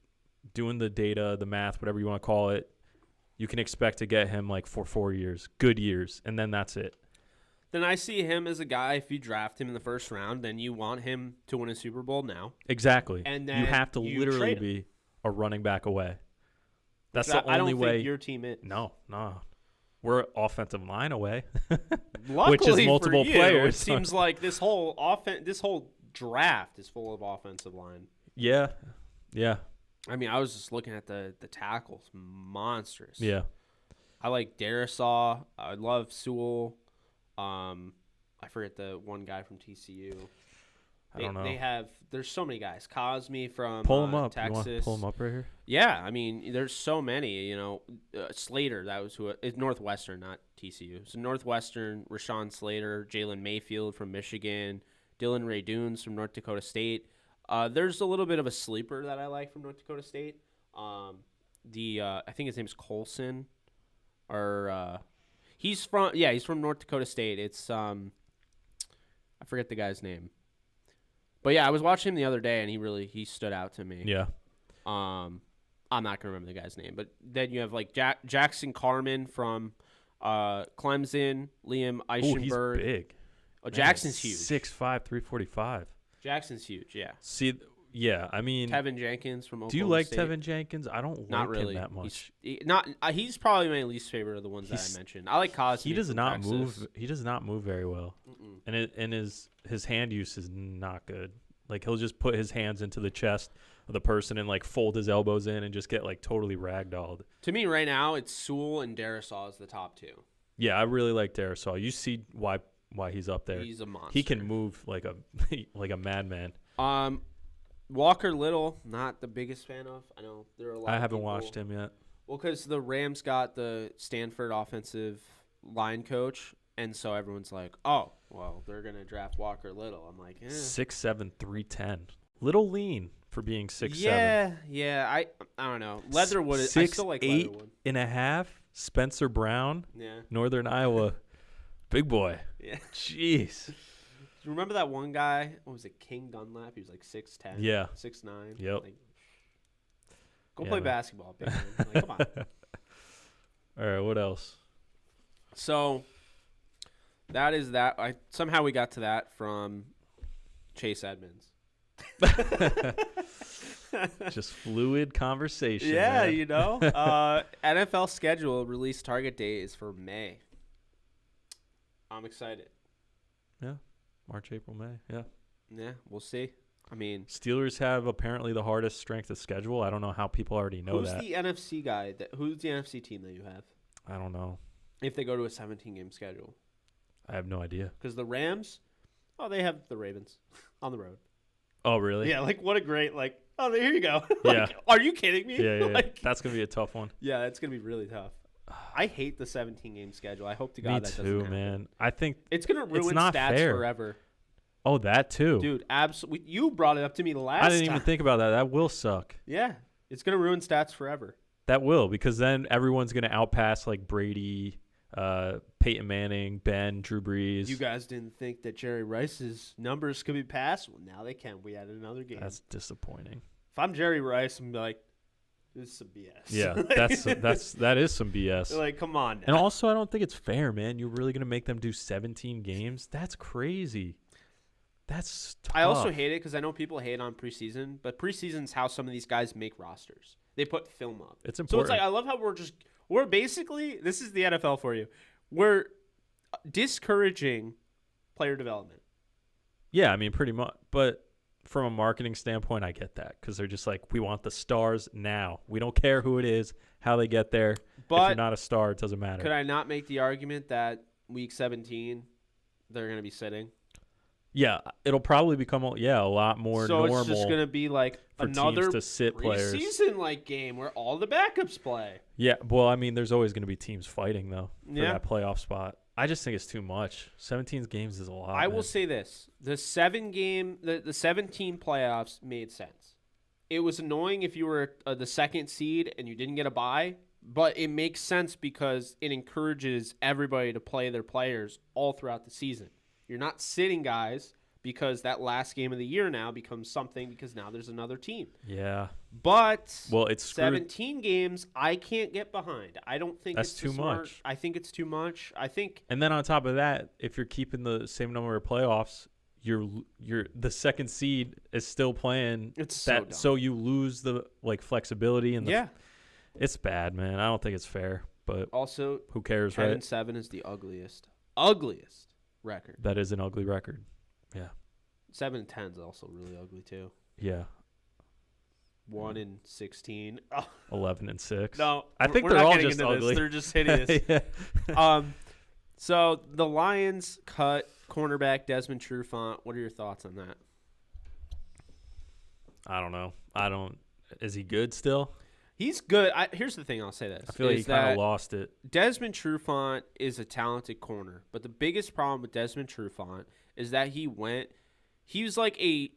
doing the data, the math, whatever you want to call it, you can expect to get him like for 4 years, good years, and then that's it. Then I see him as a guy, if you draft him in the first round, then you want him to win a Super Bowl now. Exactly. And then you have to literally be a running back away. That's the only way. I don't think your team is. No. We're offensive line away, Luckily which is multiple for you, players. It seems like this whole draft is full of offensive line. Yeah. I mean, I was just looking at the tackles, monstrous. Yeah. I like Darisaw. I love Sewell. I forget the one guy from TCU. I don't know. There's so many guys. Cosme from pull him up. Texas. You want to pull him up right here? Yeah, I mean, there's so many. You know, Slater. That was it's Northwestern, not TCU. So Northwestern, Rashawn Slater, Jalen Mayfield from Michigan, Dylan Ray Dunes from North Dakota State. There's a little bit of a sleeper that I like from North Dakota State. I think his name's Colson, or he's from North Dakota State. It's I forget the guy's name. But yeah, I was watching him the other day, and he stood out to me. Yeah. I'm not gonna remember the guy's name, but then you have like Jackson Carman from Clemson, Liam Eichenberg. He's big. Oh, Jackson's huge. 6'5", 345. Jackson's huge. Yeah. See, yeah, I mean, Tevin Jenkins from Oklahoma do you like State. Tevin Jenkins? I don't not like really him that much. He's probably my least favorite of the ones that I mentioned. I like Cosme. He does not Texas. move. He does not move very well, and his hand use is not good. Like, he'll just put his hands into the chest of the person and like fold his elbows in and just get like totally ragdolled. To me, right now, it's Sewell and Darisaw as the top two. Yeah, I really like Darisaw. You see why he's up there. He's a monster. He can move like a madman. Walker Little, not the biggest fan of. I know there are a lot. I haven't watched him yet. Well, because the Rams got the Stanford offensive line coach, and so everyone's like, "Oh, well, they're gonna draft Walker Little." I'm like, 6'7", 310, little lean for being 6'7". Yeah. I don't know. Leatherwood. I still like Leatherwood. 6'8.5". Spencer Brown. Yeah. Northern Iowa, big boy. Yeah. Jeez. You remember that one guy? What was it? King Dunlap. He was like 6'10". Yeah. 6'9". Yep. Like, go play basketball, big man. Like, come on. All right. What else? So that is that. Somehow we got to that from Chase Edmonds. Just fluid conversation. Yeah, man. you know. NFL schedule release target date is for May. I'm excited. Yeah. March, April, May. Yeah. Yeah, we'll see. I mean, Steelers have apparently the hardest strength of schedule. I don't know how people already know who's that. the NFC guy? Who's the NFC team that you have? I don't know. If they go to a 17-game schedule. I have no idea. Because the Rams, they have the Ravens on the road. Oh, really? Yeah, like what a great, here you go. Yeah. Are you kidding me? Yeah. That's going to be a tough one. Yeah, it's going to be really tough. I hate the 17-game schedule. I hope to God Me that too, doesn't happen. man. I think It's going to ruin not stats fair. forever. Oh, that too. Dude, absolutely. You brought it up to me last I didn't time. even think about that. That will suck. Yeah, it's going to ruin stats forever. That will, because then everyone's going to outpass like Brady, Peyton Manning, Ben, Drew Brees. You guys didn't think that Jerry Rice's numbers could be passed? Well, now they can. We added another game. That's disappointing. If I'm Jerry Rice, I'm like, this is some BS. Yeah, that is some BS. Like, come on now. And also, I don't think it's fair, man. You're really going to make them do 17 games? That's crazy. That's tough. I also hate it because I know people hate on preseason, but preseason's how some of these guys make rosters. They put film up. It's So important. it's like, I love how we're basically, this is the NFL for you. We're discouraging player development. Yeah, I mean, pretty much. But from a marketing standpoint, I get that because they're just like, we want the stars now. We don't care who it is, how they get there. But if you're not a star, it doesn't matter. could I not make the argument that week 17, they're going to be sitting? Yeah, it'll probably become a lot more so normal. it's just going to be like for another teams to sit players. preseason game where all the backups play. Yeah, well, I mean, there's always going to be teams fighting though for Yeah. that playoff spot. I just think it's too much. 17 games is a lot. I will man. say this: the 17 playoffs made sense. It was annoying if you were the second seed and you didn't get a bye, but it makes sense because it encourages everybody to play their players all throughout the season. You're not sitting guys because that last game of the year now becomes something because now there's another team. Yeah. But Well, it's screwed. 17 games I can't get behind. I don't think That's it's too smart. much. I think it's too much. I think And then on top of that, if you're keeping the same number of playoffs, you're the second seed is still playing. It's so dumb. So you lose the flexibility and yeah. it's bad, man. I don't think it's fair, but Also, who cares, 10-7 right? is the ugliest record. That is an ugly record. Yeah. 7-10 is also really ugly too. Yeah. 1-16. Oh, 11-6. no, I think we're they're not all getting just into this. ugly. They're just hideous. Yeah. So the Lions cut cornerback Desmond Truefont. What are your thoughts on that? I don't know. Is he good still? He's good. Here's the thing. I'll say this. I feel like he is kind that of lost it. Desmond Truefont is a talented corner, but the biggest problem with Desmond Truefont is that he was like he's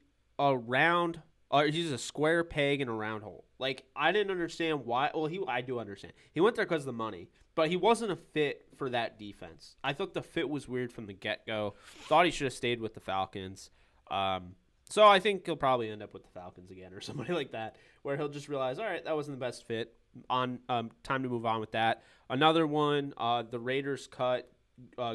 a square peg in a round hole. Like, I didn't understand why. Well, I do understand. He went there because of the money, but he wasn't a fit for that defense. I thought the fit was weird from the get-go. Thought he should have stayed with the Falcons. So I think he'll probably end up with the Falcons again or somebody like that, where he'll just realize, all right, that wasn't the best fit. Time to move on with that. Another one, the Raiders cut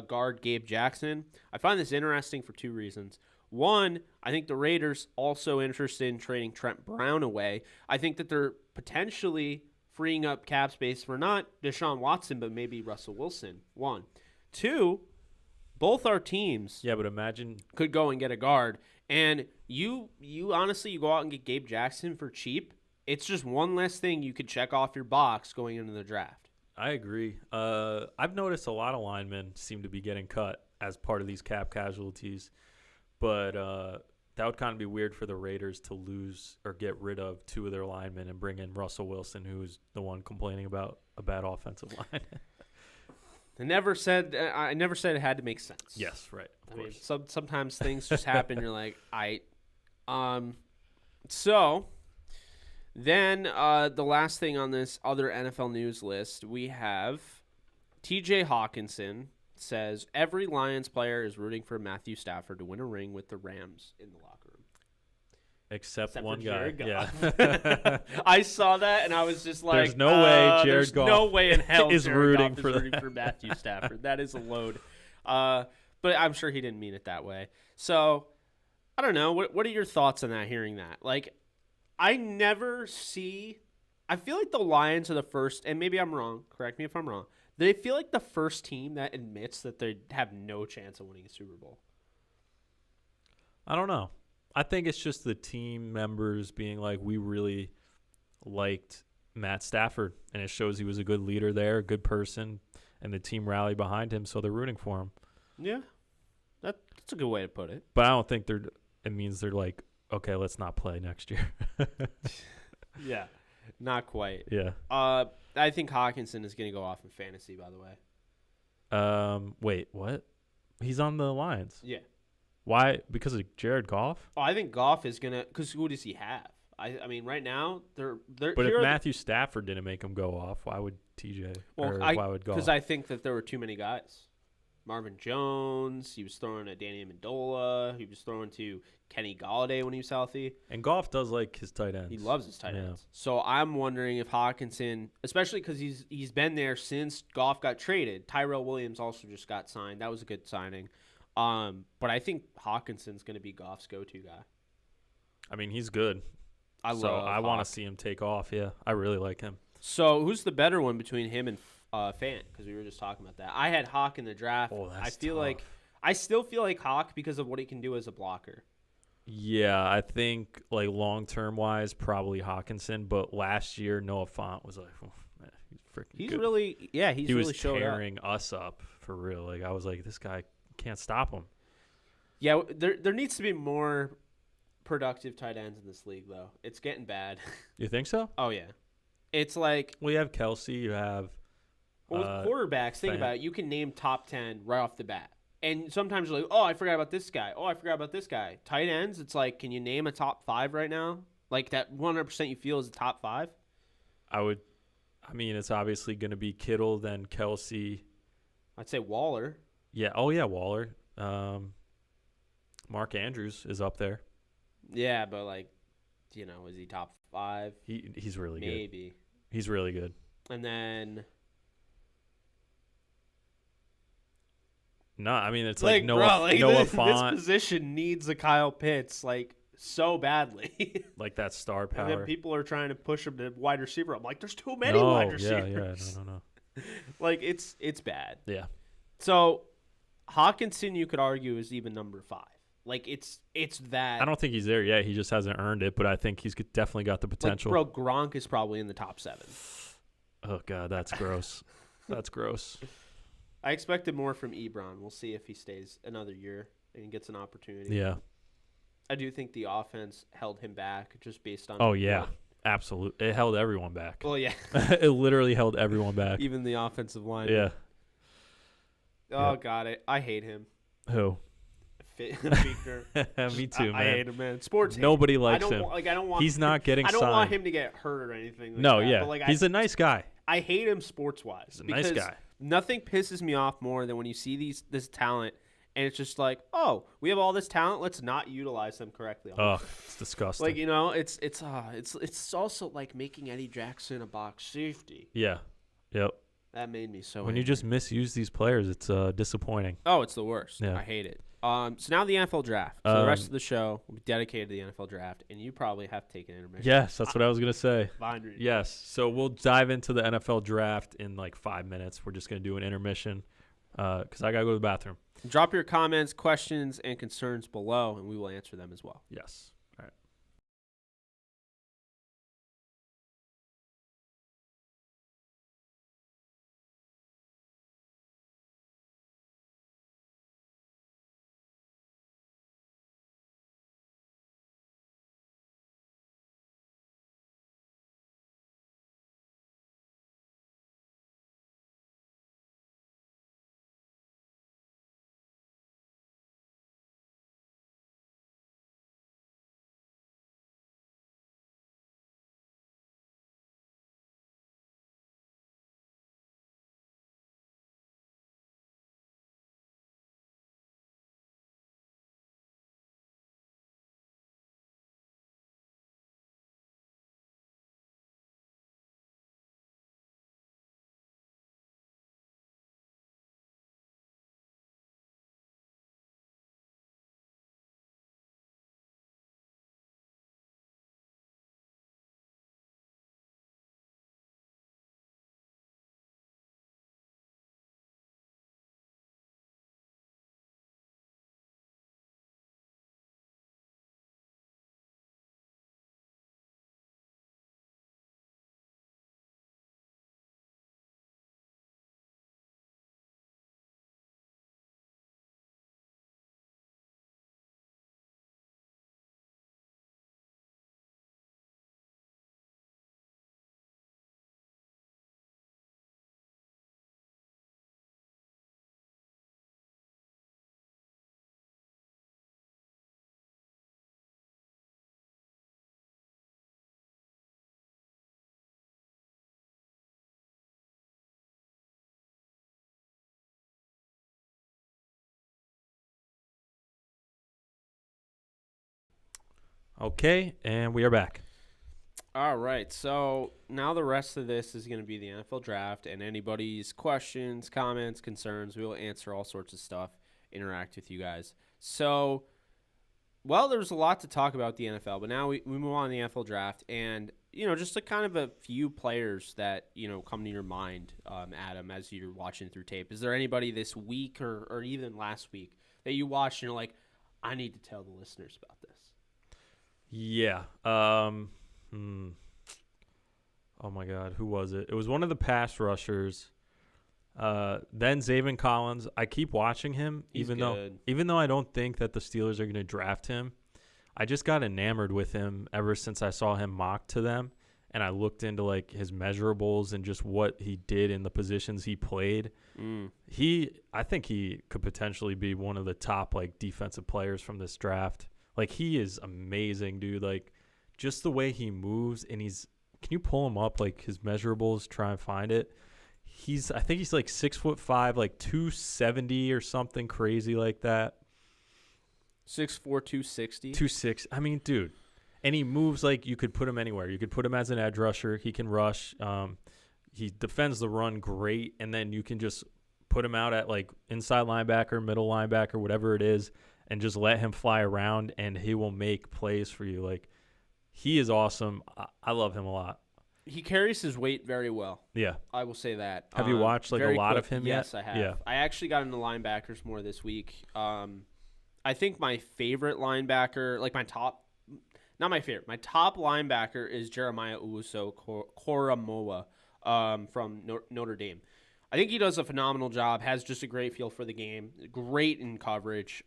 guard Gabe Jackson. I find this interesting for two reasons. One, I think the Raiders also interested in trading Trent Brown away. I think that they're potentially freeing up cap space for not Deshaun Watson, but maybe Russell Wilson. One. Two, both our teams But imagine could go and get a guard. And you honestly, you go out and get Gabe Jackson for cheap. It's just one less thing you could check off your box going into the draft. I agree. I've noticed a lot of linemen seem to be getting cut as part of these cap casualties, but that would kind of be weird for the Raiders to lose or get rid of two of their linemen and bring in Russell Wilson, who's the one complaining about a bad offensive line. I never said it had to make sense. Yes, right. Of course. Sometimes things just happen. You're like, So then the last thing on this other NFL news list, we have T.J. Hawkinson says every Lions player is rooting for Matthew Stafford to win a ring with the Rams in the locker room. Except one for guy. Jared Yeah. I saw that and I was just like, There's no way Jared Goff no way in hell is Jared rooting Goff for is rooting for Matthew Stafford. That is a load. But I'm sure he didn't mean it that way. So I don't know. What are your thoughts on that? Hearing that, like, I feel like the Lions are the first, and maybe I'm wrong. Correct me if I'm wrong. They feel like the first team that admits that they have no chance of winning a Super Bowl. I don't know. I think it's just the team members being like, we really liked Matt Stafford, and it shows he was a good leader there, a good person, and the team rallied behind him, so they're rooting for him. Yeah, that's a good way to put it. But I don't think it means they're like, okay, let's not play next year. Yeah, not quite. Yeah. I think Hawkinson is going to go off in fantasy, by the way. Wait, what? He's on the Lions. Yeah. Why? Because of Jared Goff? Oh, I think Goff is going to – because who does he have? I mean, right now, they're But if Matthew Stafford didn't make him go off, why would TJ why would Goff? Because I think that there were too many guys. Marvin Jones, he was throwing at Danny Amendola. He was throwing to Kenny Galladay when he was healthy. And Goff does like his tight ends. He loves his tight ends. So I'm wondering if Hawkinson, especially because he's been there since Goff got traded. Tyrell Williams also just got signed. That was a good signing. But I think Hawkinson's going to be Goff's go-to guy. I mean, he's good. I want to see him take off. Yeah, I really like him. So who's the better one between him and Fant? Because we were just talking about that. I had Hawk in the draft. Oh, that's I still feel like Hawk because of what he can do as a blocker. Yeah, I think like long-term wise, probably Hawkinson. But last year, Noah Fant was like, oh, man, he's freaking good. He really was showed tearing us up for real. Like I was like, this guy can't stop him. Yeah, there needs to be more productive tight ends in this league, though. It's getting bad. You think so? Oh, yeah. It's like... Well, you have Kelsey. You have... Well, with quarterbacks, think about it. You can name top 10 right off the bat. And sometimes you're like, oh, I forgot about this guy. Oh, I forgot about this guy. Tight ends, it's like, can you name a top 5 right now? Like that 100% you feel is the top 5? I mean, it's obviously going to be Kittle, then Kelsey. I'd say Waller. Yeah. Oh, yeah, Waller. Mark Andrews is up there. Yeah, but like, is he top 5? He's really good. Maybe. He's really good. And then... No, I mean, it's like Noah Fant. This position needs a Kyle Pitts, like, so badly. Like that star power. And then people are trying to push him to wide receiver. I'm like, there's too many wide receivers. No. Like, it's bad. Yeah. So, Hawkinson, you could argue, is even number 5. Like, it's that. I don't think he's there yet. He just hasn't earned it, but I think he's definitely got the potential. Like, bro, Gronk is probably in the top 7. Oh, God, that's gross. That's gross. I expected more from Ebron. We'll see if he stays another year and gets an opportunity. Yeah. I do think the offense held him back just based on. Oh, yeah. Absolutely. It held everyone back. Well, yeah. It literally held everyone back. Even the offensive line. Yeah. Oh, yeah. God. I hate him. Who? Fichtner. Me too, man. I hate him, man. Sports. Nobody likes him. I don't want. He's not getting signed. I don't want him to get hurt or anything. Like no, that. yeah. But, like, he's a nice guy. I hate him sports-wise. He's a nice guy. Nothing pisses me off more than when you see this talent and it's just like, oh, we have all this talent, let's not utilize them correctly. Oh, it's disgusting. Like, it's also like making Eddie Jackson a box safety. Yeah. Yep. That made me so When angry. you just misuse these players, it's disappointing. Oh, it's the worst. Yeah. I hate it. So now the NFL draft. So the rest of the show will be dedicated to the NFL draft, and you probably have to take an intermission. Yes, that's what I was going to say. Fine. Yes. So we'll dive into the NFL draft in like 5 minutes. We're just going to do an intermission because I got to go to the bathroom. Drop your comments, questions, and concerns below, and we will answer them as well. Yes. Okay, and we are back. All right, so now the rest of this is going to be the NFL draft, and anybody's questions, comments, concerns, we will answer all sorts of stuff, interact with you guys. So, well, there's a lot to talk about the NFL, but now we move on to the NFL draft, and, just kind of a few players that, come to your mind, Adam, as you're watching through tape. Is there anybody this week or even last week that you watched and you're like, I need to tell the listeners about this? Yeah. Oh my God, who was it? It was one of the pass rushers. Then Zavin Collins. I keep watching him, even though I don't think that the Steelers are going to draft him. I just got enamored with him ever since I saw him mocked to them, and I looked into like his measurables and just what he did in the positions he played. I think he could potentially be one of the top like defensive players from this draft. Like, he is amazing, dude. Like, just the way he moves, and can you pull him up, like, his measurables, try and find it? I think he's like 6'5", like 270 or something crazy like that. 6'4", 260. 260. I mean, dude. And he moves like you could put him anywhere. You could put him as an edge rusher. He can rush. He defends the run great, and then you can just put him out at like inside linebacker, middle linebacker, whatever it is, and just let him fly around, and he will make plays for you. Like, he is awesome. I love him a lot. He carries his weight very well. Yeah. I will say that. Have you watched like a lot of him yet? Yes, I have. Yeah. I actually got into linebackers more this week. I think my favorite linebacker, like my top linebacker is Jeremiah Owusu-Koramoah from Notre Dame. I think he does a phenomenal job, has just a great feel for the game, great in coverage.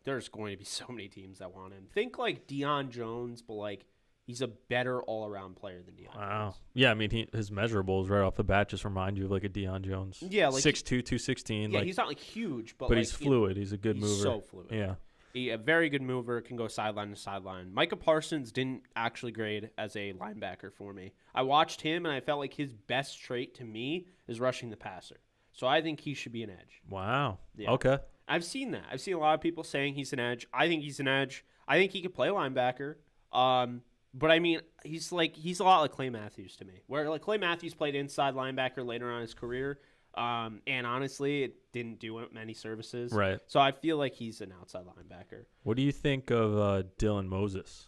There's going to be so many teams that want him. Think like Deion Jones, but like he's a better all-around player than Deion Jones. Yeah, I mean, his measurables right off the bat just remind you of like a Deion Jones. Yeah, like 6'2", 216. Yeah, he's not like huge, but like, he's fluid. He's a good mover. He's so fluid. Yeah. A very good mover, can go sideline to sideline. Micah Parsons didn't actually grade as a linebacker for me. I watched him, and I felt like his best trait to me is rushing the passer. So I think he should be an edge. Wow. Yeah. Okay. I've seen that. I've seen a lot of people saying he's an edge. I think he's an edge. I think he could play linebacker. But I mean, he's a lot like Clay Matthews to me, where like Clay Matthews played inside linebacker later on in his career. And honestly, it didn't do many services. Right. So I feel like he's an outside linebacker. What do you think of Dylan Moses?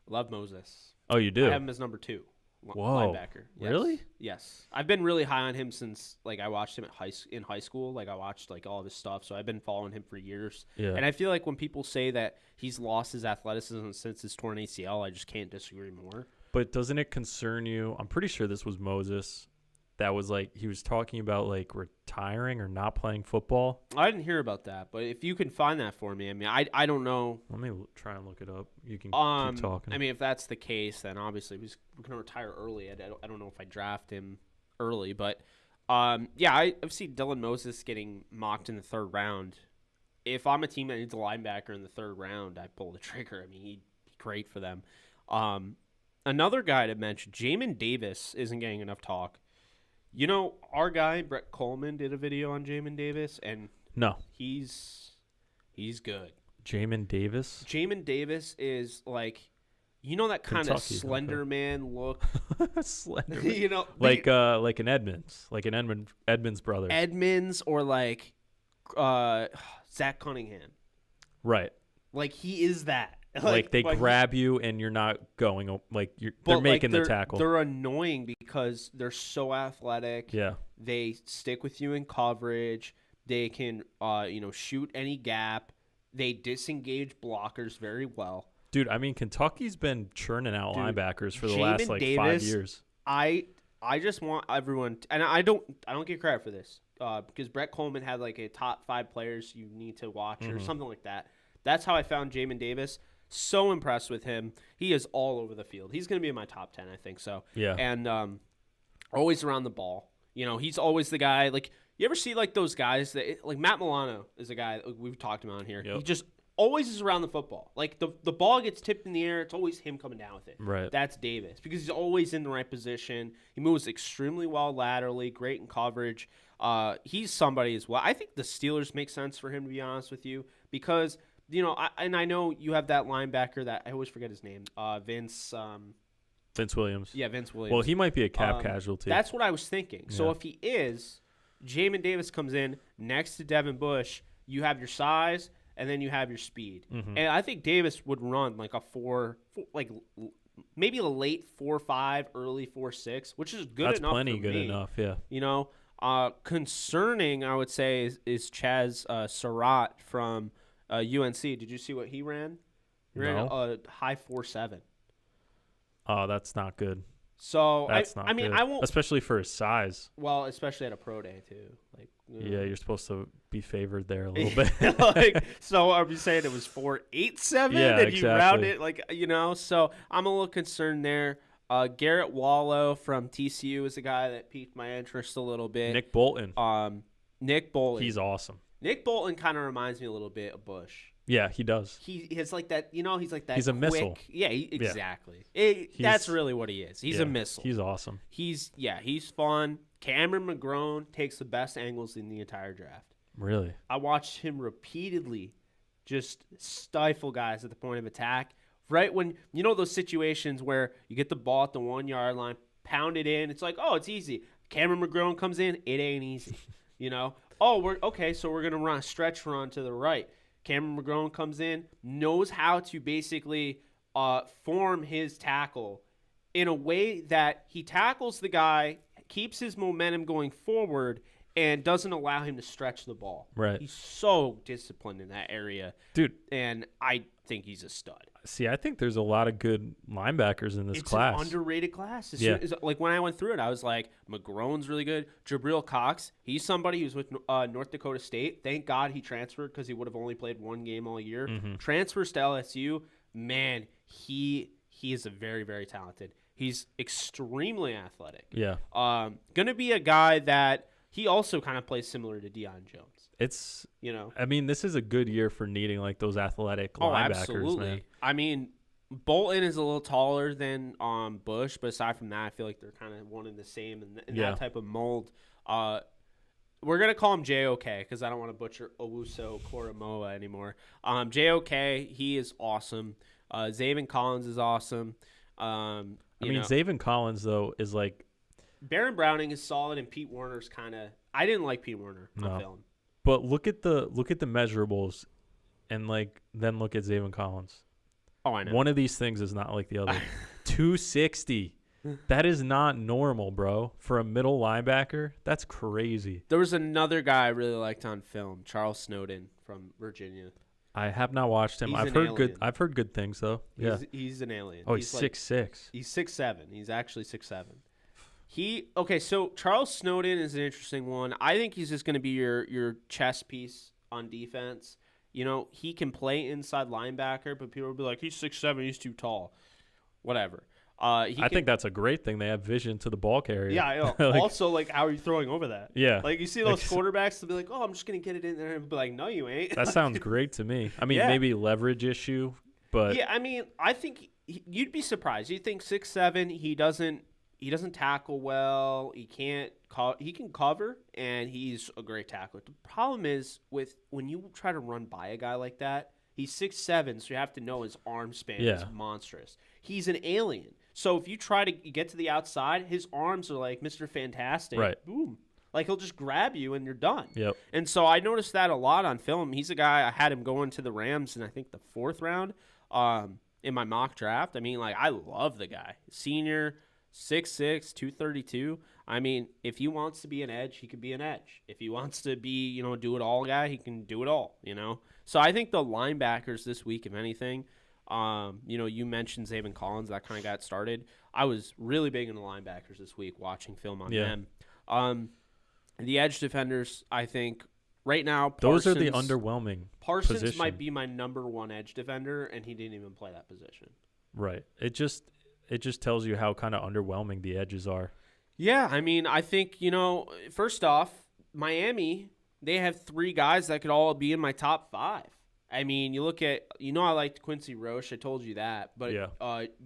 Love Moses. Oh, you do? I have him as number 2 linebacker. Yes. Really? Yes. I've been really high on him since like I watched him in high school. Like I watched like all of his stuff, so I've been following him for years. Yeah. And I feel like when people say that he's lost his athleticism since his torn ACL, I just can't disagree more. But doesn't it concern you? I'm pretty sure this was Moses. That was like he was talking about like retiring or not playing football. I didn't hear about that, but if you can find that for me, I mean, I don't know. Let me try and look it up. You can keep talking. I mean, if that's the case, then obviously we're going to retire early. I don't know if I draft him early, but yeah, I've seen Dylan Moses getting mocked in the 3rd round. If I'm a team that needs a linebacker in the 3rd round, I pull the trigger. I mean, he'd be great for them. Another guy to mention, Jamin Davis isn't getting enough talk. You know, our guy, Brett Coleman, did a video on Jamin Davis, and no, he's good. Jamin Davis? Jamin Davis is like, you know that kind of slender man look? Slender. You know, like an Edmonds, like an Edmonds brother. Edmonds or like Zach Cunningham. Right. Like, he is that. Like they grab you and you're not going, like they're making the tackle. They're annoying because they're so athletic. Yeah. They stick with you in coverage. They can shoot any gap. They disengage blockers very well. Dude, I mean, Kentucky's been churning out linebackers for the last like Davis, 5 years. I just want everyone and I don't get credit for this because Brett Coleman had like a top 5 players you need to watch or something like that. That's how I found Jamin Davis. So impressed with him. He is all over the field. He's going to be in my top 10, I think so. Yeah. And always around the ball. You know, he's always the guy. Like, you ever see like those guys that like Matt Milano is a guy that we've talked about here. Yep. He just always is around the football. Like the ball gets tipped in the air, it's always him coming down with it. Right. That's Davis because he's always in the right position. He moves extremely well laterally, great in coverage. He's somebody as well. I think the Steelers make sense for him, to be honest with you, because I know you have that linebacker that I always forget his name. Vince. Vince Williams. Yeah, Vince Williams. Well, he might be a cap casualty. That's what I was thinking. So Yeah. if he is, Jamin Davis comes in next to Devin Bush. You have your size, and then you have your speed. Mhm. And I think Davis would run like a maybe a late 4.5, early 4.6, which is good That's enough. plenty for good me. enough. Yeah. Concerning, I would say, is Chaz Surratt from UNC. Did you see what he ran? He ran a high 4.7. Oh, that's not good. So That's not mean, good. I won't. Especially for his size. Well, especially at a pro day too. Yeah, you're supposed to be favored there a little bit. So are we saying it was 4.87? Yeah, and you round exactly. it, So I'm a little concerned there. Garrett Wallow from TCU is a guy that piqued my interest a little bit. Nick Bolton. Nick Bolton. He's awesome. Nick Bolton kind of reminds me a little bit of Bush. Yeah, he does. He is like that. He's like that. He's a quick, missile. Yeah, exactly. That's really what he is. He's a missile. He's awesome. He's fun. Cameron McGrone takes the best angles in the entire draft. Really? I watched him repeatedly just stifle guys at the point of attack. Right when, those situations where you get the ball at the 1 yard line, pound it in. It's like, oh, it's easy. Cameron McGrone comes in. It ain't easy. So we're going to run a stretch run to the right. Cameron McGrone comes in, knows how to basically form his tackle in a way that he tackles the guy, keeps his momentum going forward, and doesn't allow him to stretch the ball. Right. He's so disciplined in that area. Dude. And I think he's a stud. See, I think there's a lot of good linebackers in this class. It's an underrated class. Yeah. When I went through it, I was like, McGrone's really good. Jabril Cox, he's somebody who's with North Dakota State. Thank God he transferred because he would have only played one game all year. Mm-hmm. Transfers to LSU. Man, he is a very, very talented. He's extremely athletic. Yeah. Going to be a guy that he also kind of plays similar to Deion Jones. It's, I mean, this is a good year for needing like those athletic linebackers, absolutely. man. I mean, Bolton is a little taller than Bush, but aside from that, I feel like they're kind of one and the same in that type of mold. We're going to call him JOK because I don't want to butcher Owusu Koromoa anymore. JOK, he is awesome. Zavin Collins is awesome. Zavin Collins, though, is like... Baron Browning is solid, and Pete Warner's kind of... I didn't like Pete Warner on film. But look at the measurables, and then look at Zavin Collins. Oh, I know. One of these things is not like the other. 260. That is not normal, bro. For a middle linebacker, that's crazy. There was another guy I really liked on film, Charles Snowden from Virginia. I have not watched him. I've heard good things though. He's an alien. Oh, he's 6'6". He's 6'7". He's actually 6'7". So Charles Snowden is an interesting one. I think he's just going to be your chess piece on defense. He can play inside linebacker, but people will be like, he's 6'7", he's too tall. Whatever. I think that's a great thing. They have vision to the ball carrier. Yeah, I know. Also, how are you throwing over that? Yeah. You see those quarterbacks, they'll be like, oh, I'm just going to get it in there. And be like, no, you ain't. That sounds great to me. I mean, maybe leverage issue, but... Yeah, I mean, I think you'd be surprised. You think 6'7", he doesn't tackle well. He can cover, and he's a great tackler. The problem is when you try to run by a guy like that, he's 6'7", so you have to know his arm span is monstrous. He's an alien. So if you try to get to the outside, his arms are like Mr. Fantastic. Right. Boom. He'll just grab you and you're done. Yep. And so I noticed that a lot on film. He's a guy, I had him going to the Rams in I think the 4th round in my mock draft. I mean, I love the guy. Senior, 6'6", 232. I mean, if he wants to be an edge, he can be an edge. If he wants to be, do it all guy, he can do it all, So I think the linebackers this week, if anything, you mentioned Zavin Collins, that kind of got started. I was really big in the linebackers this week, watching film on them. The edge defenders, I think, right now, those are the underwhelming Parsons position. might be my number 1 edge defender, and he didn't even play that position. Right. It just tells you how kind of underwhelming the edges are. Yeah, I mean, I think, first off, Miami, they have 3 guys that could all be in my top 5. I mean, you look at, I liked Quincy Roche. I told you that. But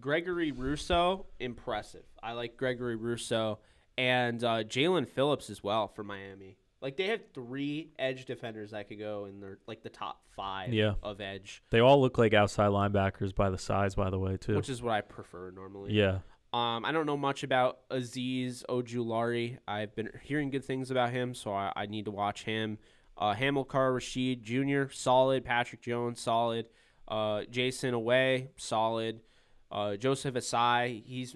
Gregory Rousseau, impressive. I like Gregory Rousseau. And Jalen Phillips as well for Miami. Like, they have 3 edge defenders that could go in their, like, the top 5 of edge. They all look like outside linebackers by the size, by the way, too. Which is what I prefer normally. Yeah. I don't know much about Azeez Ojulari. I've been hearing good things about him, so I need to watch him. Hamilcar Rashed Jr., solid. Patrick Jones, solid. Jason Away, solid. Joseph Asai, he's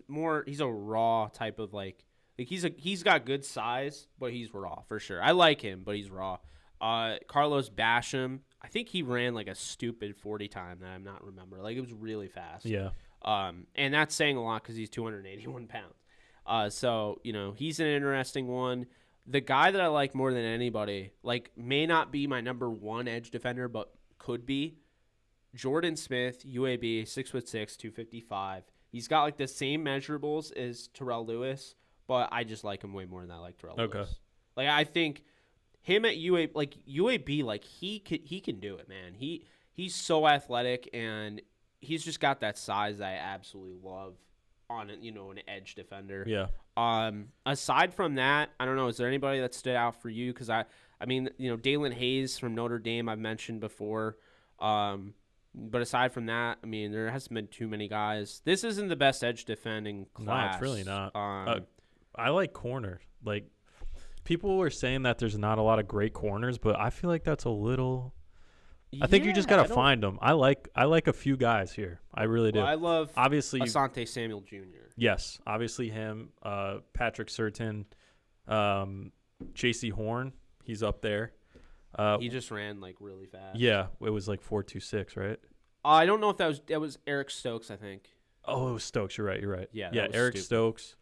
a raw type of like he's got good size, but he's raw for sure. I like him, but he's raw. Carlos Basham, I think he ran like a stupid 40 time that I'm not remember. Like, it was really fast. Yeah. And that's saying a lot because he's 281 pounds. So, he's an interesting one. The guy that I like more than anybody, like, may not be my number 1 edge defender, but could be Jordan Smith, UAB, 6'6", 255. He's got like the same measurables as Terrell Lewis, but I just like him way more than I like Terrell Lewis. Like, I think him at UAB, like he can do it, man. He's so athletic, and he's just got that size that I absolutely love on an edge defender. Yeah. Aside from that, I don't know. Is there anybody that stood out for you? Because I mean, Dalen Hayes from Notre Dame I've mentioned before. But aside from that, I mean, there hasn't been too many guys. This isn't the best edge defending class. No, it's really not. I like corner. Like, people were saying that there's not a lot of great corners, but I feel like that's a little. I think you just gotta find them. I like a few guys here. I really do. I love obviously Asante Samuel Jr. Yes, obviously him. Patrick Surtain, J.C. Horn. He's up there. He just ran like really fast. Yeah, it was like 4.26, right? I don't know if that was Eric Stokes, I think. Oh, it was Stokes. You're right. Yeah, Eric Stokes.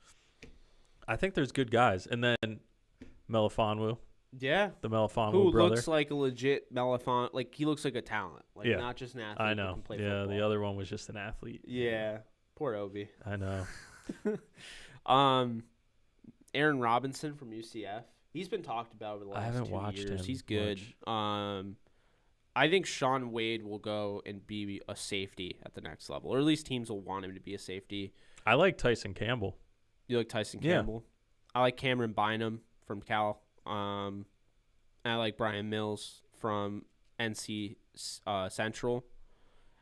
I think there's good guys, and then Melifonwu. Yeah, the Melifonwu who brother. looks like a legit Melifon. Like, he looks like a talent, like not just an athlete. I know. Who can play yeah, football. The other one was just an athlete. Yeah, poor Obi. I know. Aaron Robinson from UCF. He's been talked about over the last 2 years. I haven't watched him. He's good. I think Sean Wade will go and be a safety at the next level, or at least teams will want him to be a safety. I like Tyson Campbell. You like Tyson Campbell? I like Cameron Bynum from Cal. And I like Brian Mills from NC Central.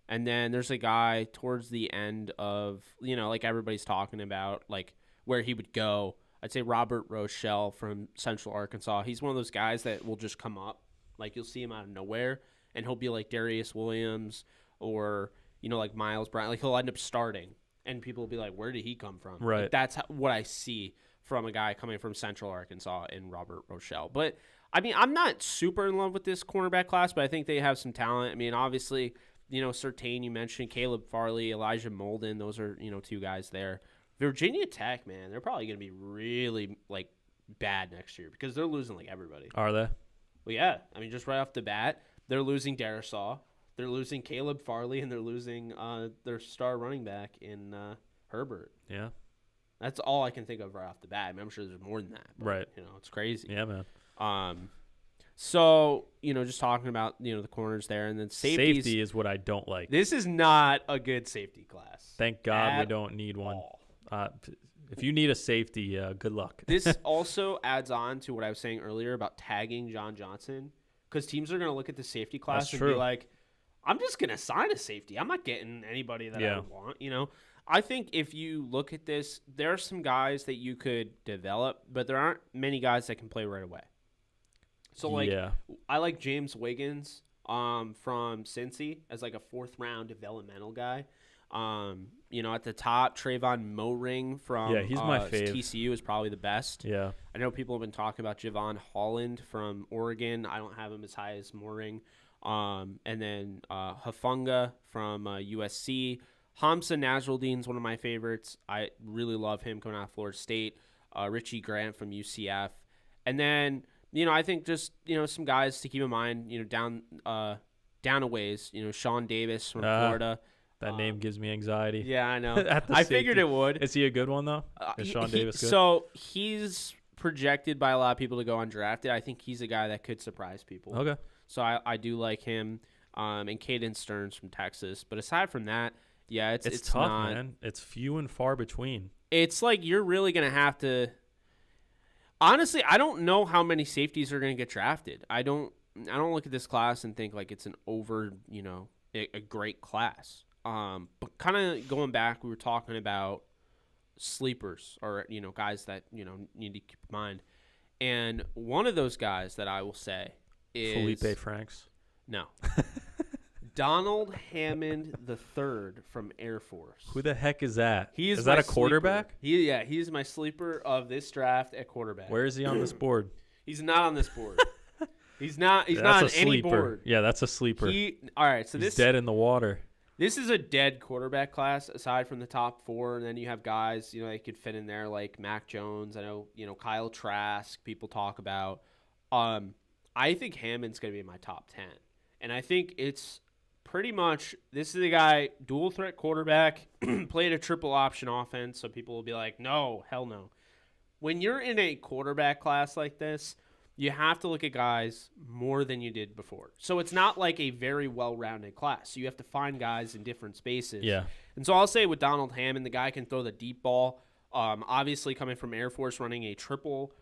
And then there's a guy towards the end of, like everybody's talking about, like where he would go. I'd say Robert Rochelle from Central Arkansas. He's one of those guys that will just come up. Like, you'll see him out of nowhere, and he'll be like Darius Williams or, like Miles Bryant. Like, he'll end up starting, and people will be like, where did he come from? Right. Like, that's what I see from a guy coming from Central Arkansas in Robert Rochelle. But, I mean, I'm not super in love with this cornerback class, but I think they have some talent. I mean, obviously, Surtain, you mentioned, Caleb Farley, Elijah Molden. Those are, 2 guys there. Virginia Tech, man, they're probably going to be really, like, bad next year because they're losing, like, everybody. Are they? Well, yeah. I mean, just right off the bat, they're losing Darisaw. They're losing Caleb Farley, and they're losing their star running back in Herbert. Yeah. That's all I can think of right off the bat. I mean, I'm sure there's more than that. But, right. It's crazy. Yeah, man. So, just talking about, the corners there, and then safeties. Safety is what I don't like. This is not a good safety class. Thank God we don't need one. If you need a safety, good luck. This also adds on to what I was saying earlier about tagging John Johnson, because teams are going to look at the safety class and be like, I'm just going to sign a safety. I'm not getting anybody that I want, I think if you look at this, there are some guys that you could develop, but there aren't many guys that can play right away. So, I like James Wiggins from Cincy as like a 4th-round developmental guy. At the top, Trayvon Moring from he's my fave. TCU is probably the best. Yeah. I know people have been talking about Javon Holland from Oregon. I don't have him as high as Moring. And then Hafunga from USC. Hamza Nasruddin's one of my favorites. I really love him coming out of Florida State. Richie Grant from UCF. And then, I think just, some guys to keep in mind, down a ways, Sean Davis from Florida. That name gives me anxiety. Yeah, I know. I figured it would. Is he a good one, though? Is Sean Davis good? So he's projected by a lot of people to go undrafted. I think he's a guy that could surprise people. Okay. So I do like him. And Caden Stearns from Texas. But aside from that, it's tough, not, man. It's few and far between. It's like you're really going to have to – Honestly, I don't know how many safeties are going to get drafted. I don't look at this class and think like it's an over, a great class. But kind of going back, we were talking about sleepers or, guys that, need to keep in mind. And one of those guys that I will say is Felipe Franks. No. Donald Hammond III from Air Force. Who the heck is that? Is that a quarterback? He's my sleeper of this draft at quarterback. Where is he on this board? He's not on this board. He's not on any board. Yeah, that's a sleeper. All right, so he's dead in the water. This is a dead quarterback class aside from the top 4, and then you have guys, they could fit in there like Mac Jones. I know, Kyle Trask, people talk about. I think Hammond's going to be in my top 10. And I think it's pretty much, this is a guy, dual threat quarterback, played a triple option offense, so people will be like, no, hell no. When you're in a quarterback class like this, you have to look at guys more than you did before. So it's not like a very well-rounded class. So you have to find guys in different spaces. Yeah. And so I'll say with Donald Hammond, the guy can throw the deep ball. Obviously, coming from Air Force, running a triple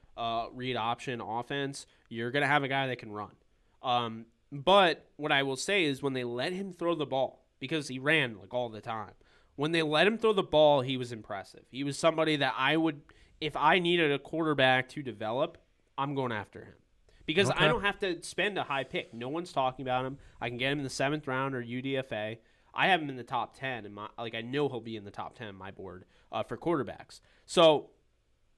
read option offense, you're going to have a guy that can run. But what I will say is when they let him throw the ball, because he ran like all the time, when they let him throw the ball, he was impressive. He was somebody that I would, if I needed a quarterback to develop, I'm going after him. Because I don't have to spend a high pick. No one's talking about him. I can get him in the 7th round or UDFA. I have him in the top 10. And I know he'll be in the top 10 on my board for quarterbacks. So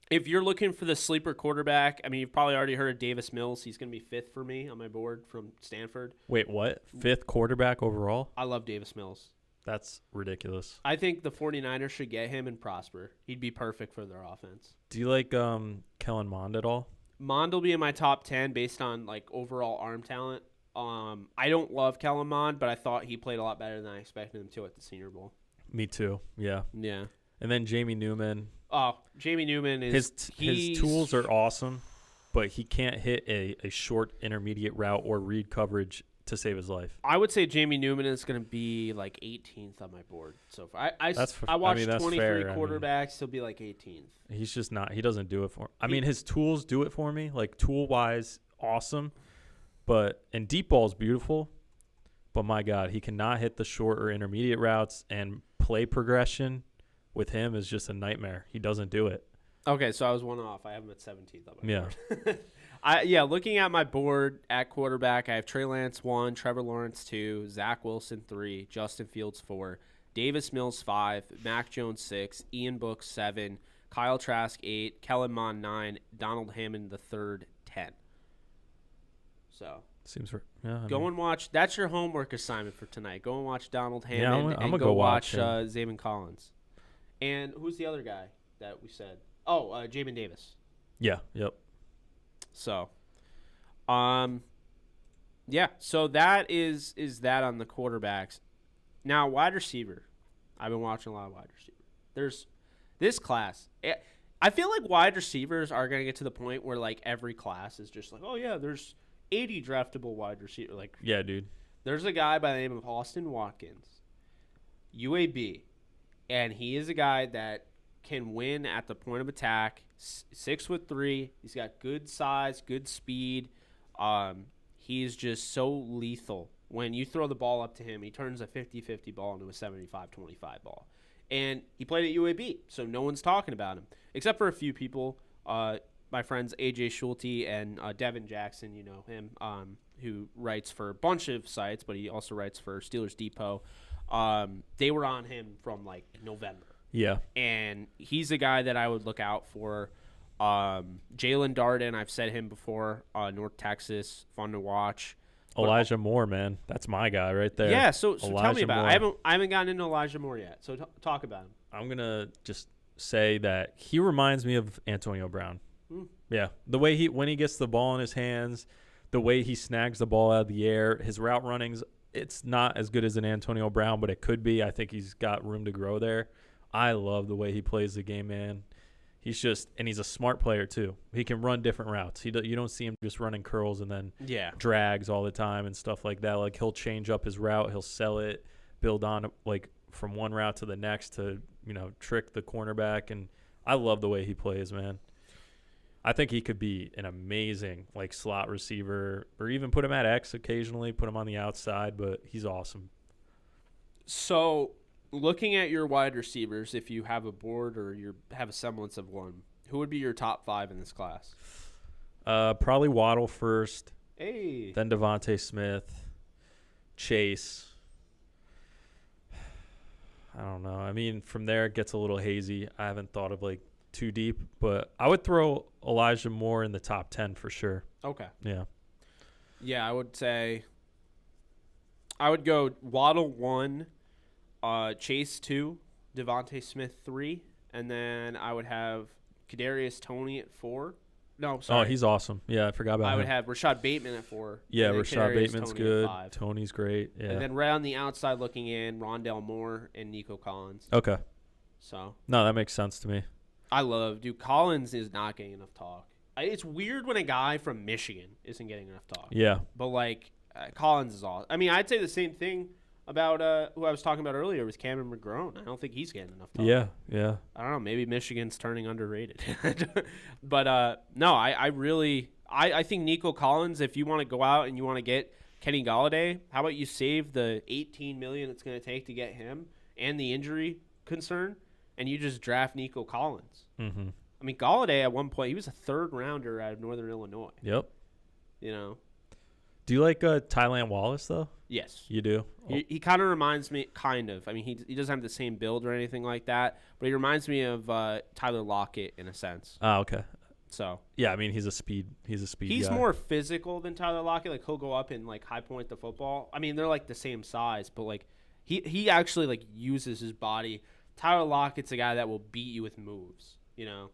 if you're looking for the sleeper quarterback, I mean, you've probably already heard of Davis Mills. He's going to be 5th for me on my board from Stanford. Wait, what? 5th quarterback overall? I love Davis Mills. That's ridiculous. I think the 49ers should get him and prosper. He'd be perfect for their offense. Do you like Kellen Mond at all? Mond will be in my top 10 based on like overall arm talent. I don't love Kellen Mond, but I thought he played a lot better than I expected him to at the Senior Bowl. Me too. Yeah. Yeah. And then Jamie Newman. Oh, Jamie Newman is his tools are awesome, but he can't hit a short intermediate route or read coverage to save his life. I would say Jamie Newman is going to be like 18th on my board so far. I watched 23 fair. quarterbacks. He'll be like 18th. He's just not. He doesn't do it for. I mean, his tools do it for me. Like tool wise, awesome. And deep ball is beautiful. But my God, he cannot hit the short or intermediate routes, and play progression with him is just a nightmare. He doesn't do it. Okay, so I was one off. I have him at 17th on my board. Looking at my board at quarterback, I have Trey Lance 1, Trevor Lawrence 2, Zach Wilson 3, Justin Fields 4, Davis Mills 5, Mac Jones 6, Ian Book 7, Kyle Trask 8, Kellen Mond 9, Donald Hammond III 10. So seems right. Go and watch. That's your homework assignment for tonight. Go and watch Donald Hammond I'm gonna go watch him. Zavin Collins. And who's the other guy that we said? Oh, Jamin Davis. Yeah. Yep. So, so that is that on the quarterbacks. Now, wide receiver. I've been watching a lot of wide receiver. There's this class. I feel like wide receivers are going to get to the point where, like, every class is just like, oh, yeah, there's 80 draftable wide receiver. Like, yeah, dude. There's a guy by the name of Austin Watkins, UAB, and he is a guy that can win at the point of attack. 6'3". He's got good size, good speed. He's just so lethal. When you throw the ball up to him, he turns a 50-50 ball into a 75-25 ball. And he played at UAB, so no one's talking about him. Except for a few people. My friends AJ Show Ep.8 and Devin Jackson, you know him, who writes for a bunch of sites, but he also writes for Steelers Depot. They were on him from, like, November. Yeah. And he's a guy that I would look out for. Jalen Darden, I've said him before, North Texas, fun to watch. Elijah Moore, man. That's my guy right there. Yeah, so tell me about it. I haven't gotten into Elijah Moore yet, so talk about him. I'm going to just say that he reminds me of Antonio Brown. Yeah, the way when he gets the ball in his hands, the way he snags the ball out of the air, his route runnings, it's not as good as an Antonio Brown, but it could be. I think he's got room to grow there. I love the way he plays the game, man. He's a smart player too. He can run different routes. You don't see him just running curls and then drags all the time and stuff like that. Like, he'll change up his route, he'll sell it, build on, like, from one route to the next to, trick the cornerback. And I love the way he plays, man. I think he could be an amazing like slot receiver, or even put him at X occasionally, put him on the outside. But he's awesome. So, looking at your wide receivers, if you have a board or you have a semblance of one, who would be your top 5 in this class? Probably Waddle first. Hey. Then Devontae Smith, Chase. I don't know. I mean, from there it gets a little hazy. I haven't thought of like too deep, but I would throw Elijah Moore in the top 10 for sure. Okay. Yeah. Yeah, I would say I would go Waddle 1, Chase 2, Devontae Smith 3, and then I would have Kadarius Toney at 4. No, sorry. Oh, he's awesome. Yeah, I forgot about him. I would have Rashad Bateman at 4. Yeah, and then Rashad Kadarius Bateman's Toney good. at 5. Tony's great. Yeah. And then right on the outside looking in, Rondale Moore and Nico Collins. Okay. So No, that makes sense to me. I love, dude, Collins is not getting enough talk. It's weird when a guy from Michigan isn't getting enough talk. Yeah. But, like, Collins is awesome. I mean, I'd say the same thing about who I was talking about earlier with Cameron McGrone. I don't think he's getting enough talk. Yeah, yeah. I don't know. Maybe Michigan's turning underrated. But, no, I think Nico Collins, if you want to go out and you want to get Kenny Golladay, how about you save the $18 million it's going to take to get him and the injury concern, and you just draft Nico Collins? Mm-hmm. I mean, Golladay at one point, he was a third rounder out of Northern Illinois. Yep. You know? Do you like Tylan Wallace, though? Yes. You do? He kind of reminds me, kind of. I mean, he doesn't have the same build or anything like that, but he reminds me of Tyler Lockett in a sense. Oh, okay. So yeah, I mean, he's a speed He's guy. more physical than Tyler Lockett. Like, he'll go up and, like, high point the football. I mean, they're, like, the same size, but, like, he actually, like, uses his body. Tyler Lockett's a guy that will beat you with moves, you know?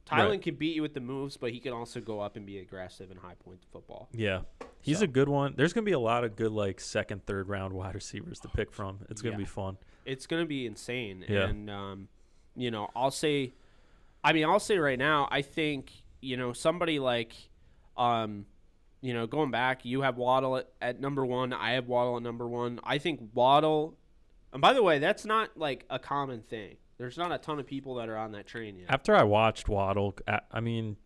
Tylen Right. can beat you with the moves, but he can also go up and be aggressive and high point the football. Yeah. He's a good one. There's going to be a lot of good, like, second, third round wide receivers to pick from. It's going to be fun. It's going to be insane. Yeah. And, you know, I'll say right now, I think, you know, somebody like, you know, going back, you have Waddle at number 1. I have Waddle at number 1. I think Waddle, and by the way, that's not, like, a common thing. There's not a ton of people that are on that train yet. After I watched Waddle, I mean,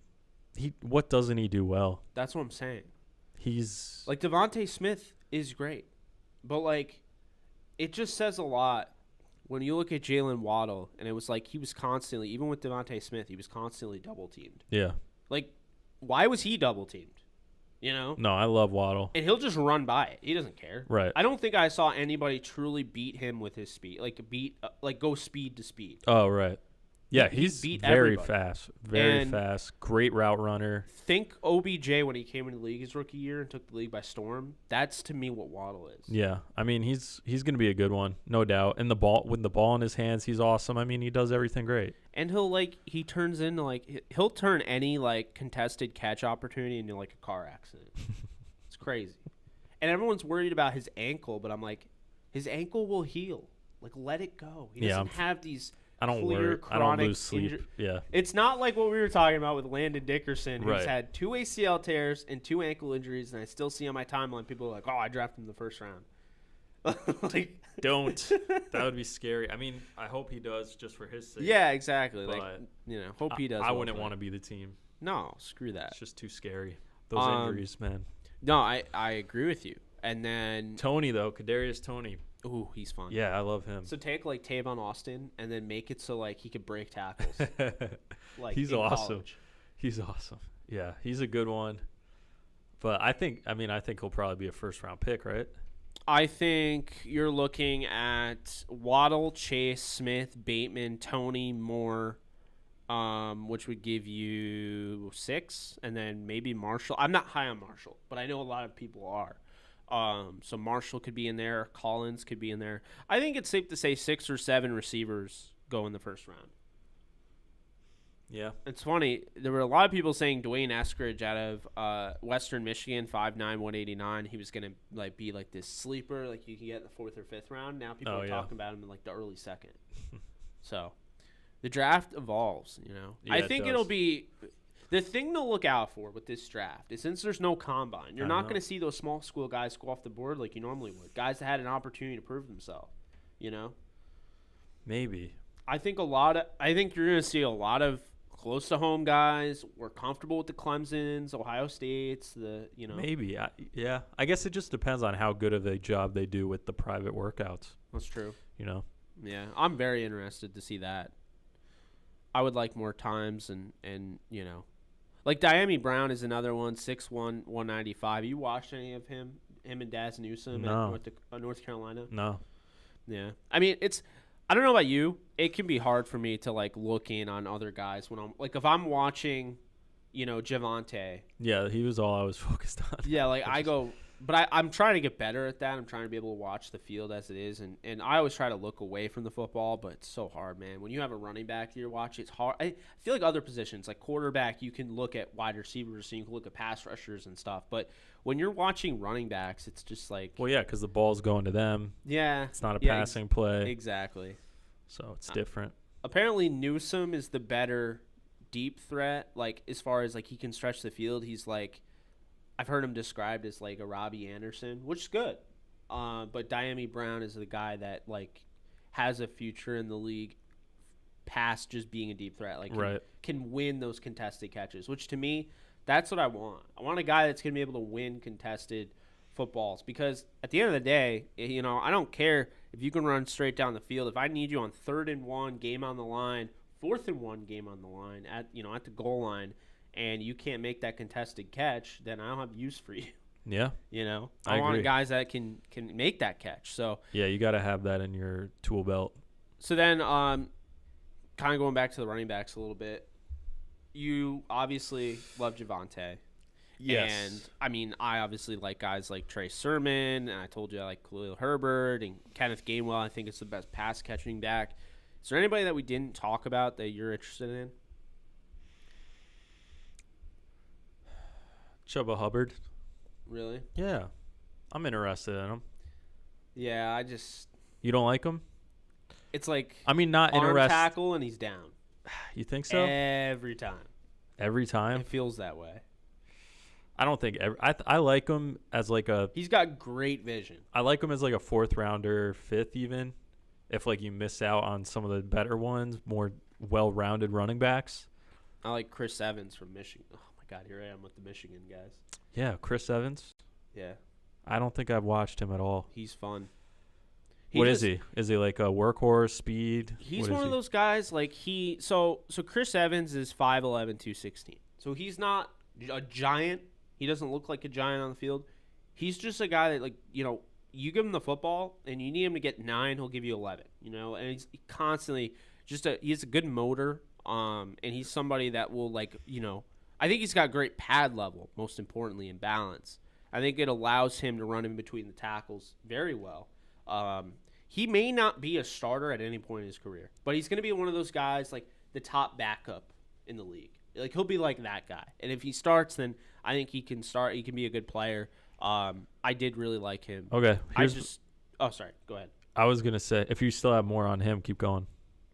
what doesn't he do well? That's what I'm saying. He's like, Devontae Smith is great, but, like, it just says a lot when you look at Jalen Waddle, and it was like he was constantly, even with Devontae Smith, he was constantly double teamed. Yeah. Like, why was he double teamed? You know? No, I love Waddle. And he'll just run by it. He doesn't care. Right. I don't think I saw anybody truly beat him with his speed. Like go speed to speed. Oh, right. Yeah, He he's beat very everybody. fast. Very And fast. Great route runner. Think OBJ when he came into the league his rookie year and took the league by storm. That's, to me, what Waddle is. Yeah. I mean, he's going to be a good one, no doubt. And with the ball in his hands, he's awesome. I mean, he does everything great. And he turns into, like, he'll turn any, like, contested catch opportunity into, like, a car accident. It's crazy. And everyone's worried about his ankle, but I'm like, his ankle will heal. Like, let it go. He doesn't have these I don't clear worry. I don't chronic lose sleep. Yeah. It's not like what we were talking about with Landon Dickerson, who's Right. had 2 ACL tears and 2 ankle injuries, and I still see on my timeline people are like, oh, I drafted him in the first round. Like, Don't. That would be scary. I mean, I hope he does just for his sake. yeah, exactly. But Like, you know, hope he does. I well wouldn't for want to him. be the team. No, screw that. It's just too scary. Those injuries, man. No, I agree with you. And then, Tony, though. Kadarius Toney. ooh, he's fun. Yeah, I love him. So take, like, Tavon Austin and then make it so, like, he could break tackles. Like, He's in awesome. college. He's awesome. Yeah, he's a good one. But I think he'll probably be a first-round pick, right? I think you're looking at Waddle, Chase, Smith, Bateman, Toney, Moore, which would give you 6, and then maybe Marshall. I'm not high on Marshall, but I know a lot of people are. So Marshall could be in there. Collins could be in there. I think it's safe to say 6 or 7 receivers go in the first round. Yeah. It's funny. There were a lot of people saying Dwayne Eskridge out of Western Michigan, 5'9", 189. He was gonna be like this sleeper, like you can get in the 4th or 5th round. Now people are talking about him in like the early 2nd. So the draft evolves. You know, Yeah, I think it'll be the thing to look out for with this draft is since there's no combine, you're not going to see those small school guys go off the board like you normally would. Guys that had an opportunity to prove themselves. You know, Maybe. I think you're going to see a lot of close to home guys. We're comfortable with the Clemsons, Ohio States, Maybe. Yeah. I guess it just depends on how good of a job they do with the private workouts. That's true. Yeah. I'm very interested to see that. I would like more times and like Diami Brown is another one, 6'1", 195. You watched any of him and Daz Newsome at North Carolina? No. Yeah. I mean, I don't know about you. It can be hard for me to like look in on other guys when I'm like if I'm watching, Javonte. Yeah, he was all I was focused on. Yeah, like I go, but I'm trying to get better at that. I'm trying to be able to watch the field as it is, and I always try to look away from the football, but it's so hard, man. When you have a running back that you're watching, it's hard. I feel like other positions, like quarterback, you can look at wide receivers, and you can look at pass rushers and stuff, but when you're watching running backs, it's just like... Well, yeah, because the ball's going to them. Yeah. It's not a passing play. Exactly. So it's different. Apparently, Newsome is the better deep threat, like as far as like he can stretch the field. He's like... I've heard him described as like a Robbie Anderson, which is good. But Diami Brown is the guy that like has a future in the league past just being a deep threat. Like can win those contested catches, which to me, that's what I want. I want a guy that's going to be able to win contested footballs because at the end of the day, I don't care if you can run straight down the field. If I need you on 3rd and 1, game on the line, 4th and 1, game on the line, at the goal line, and you can't make that contested catch, then I don't have use for you. Yeah. I want guys that can make that catch. So yeah, you got to have that in your tool belt. So then kind of going back to the running backs a little bit, you obviously love Javonte. Yes. And, I mean, I obviously like guys like Trey Sermon, and I told you I like Khalil Herbert and Kenneth Gainwell. I think it's the best pass-catching back. Is there anybody that we didn't talk about that you're interested in? Chuba Hubbard. Really? Yeah. I'm interested in him. Yeah, You don't like him? It's like not arm interested. tackle and he's down. You think so? Every time. Every time? It feels that way. I don't think I like him as like a... He's got great vision. I like him as like a 4th rounder, 5th even. If like you miss out on some of the better ones, more well-rounded running backs. I like Chris Evans from Michigan. Oh my God, here I am with the Michigan guys. Yeah, Chris Evans. Yeah. I don't think I've watched him at all. He's fun. What is he? Is he like a workhorse, speed? He's one of those guys like so Chris Evans is 5'11", 216. So he's not a giant. He doesn't look like a giant on the field. He's just a guy that like, you give him the football and you need him to get 9, he'll give you 11, and he's constantly he has a good motor. And he's somebody that will I think he's got great pad level, most importantly, in balance. I think it allows him to run in between the tackles very well. He may not be a starter at any point in his career, but he's going to be one of those guys like the top backup in the league. Like he'll be like that guy. And if he starts, then I think he can start. He can be a good player. I did really like him. Okay. Sorry. Go ahead. I was going to say, if you still have more on him, keep going.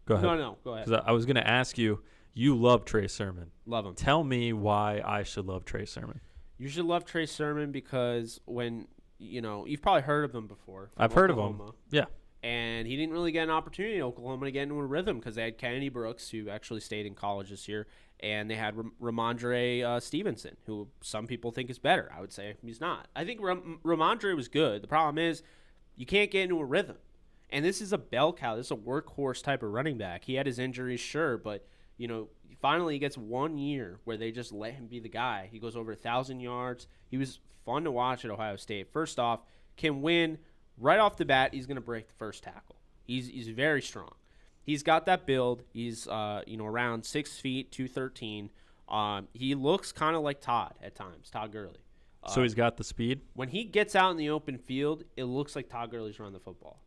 Go ahead. No, go ahead. Because I was going to ask you, you love Trey Sermon. Love him. Tell me why I should love Trey Sermon. You should love Trey Sermon because when, you've probably heard of him before. I've heard of him. Yeah. And he didn't really get an opportunity in Oklahoma to get into a rhythm because they had Kennedy Brooks, who actually stayed in college this year, and they had Ramondre Stevenson, who some people think is better. I would say he's not. I think Ramondre was good. The problem is you can't get into a rhythm. And this is a bell cow. This is a workhorse type of running back. He had his injuries, sure, but, finally he gets 1 year where they just let him be the guy. He goes over 1,000 yards. He was fun to watch at Ohio State. First off, can win. Right off the bat, he's going to break the first tackle. He's very strong. He's got that build. He's around 6 feet, 213. He looks kind of like Todd at times, Todd Gurley. So he's got the speed? When he gets out in the open field, it looks like Todd Gurley's running the football.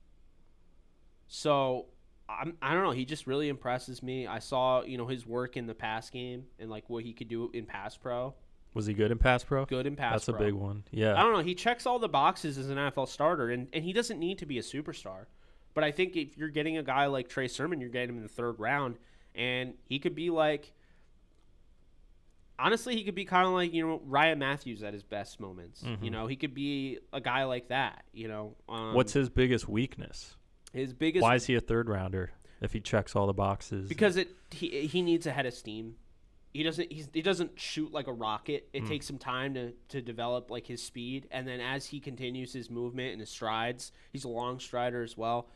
So I don't know. He just really impresses me. I saw his work in the pass game and like what he could do in pass pro. Was he good in pass pro? Good in pass That's pro. That's a big one. Yeah. I don't know. He checks all the boxes as an NFL starter, and he doesn't need to be a superstar. But I think if you're getting a guy like Trey Sermon, you're getting him in the 3rd round, and he could be like – honestly, he could be kind of like, Ryan Matthews at his best moments. Mm-hmm. He could be a guy like that, What's his biggest weakness? His biggest – Why is he a 3rd rounder if he checks all the boxes? Because he needs a head of steam. he doesn't shoot like a rocket. It takes some time to develop like his speed, and then as he continues his movement and his strides, he's a long strider as well.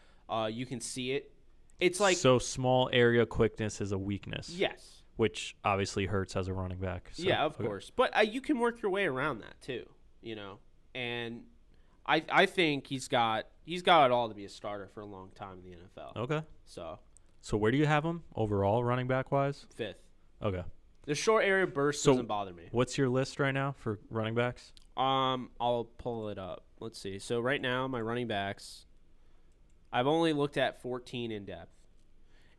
You can see it. It's like so small area quickness is a weakness. Yes, which obviously hurts as a running back. So, yeah, of course, but you can work your way around that too. And I think he's got it all to be a starter for a long time in the NFL. Okay. So where do you have him overall, running back wise? 5th. Okay. The short area burst doesn't bother me. What's your list right now for running backs? I'll pull it up. Let's see. So right now, my running backs, I've only looked at 14 in depth.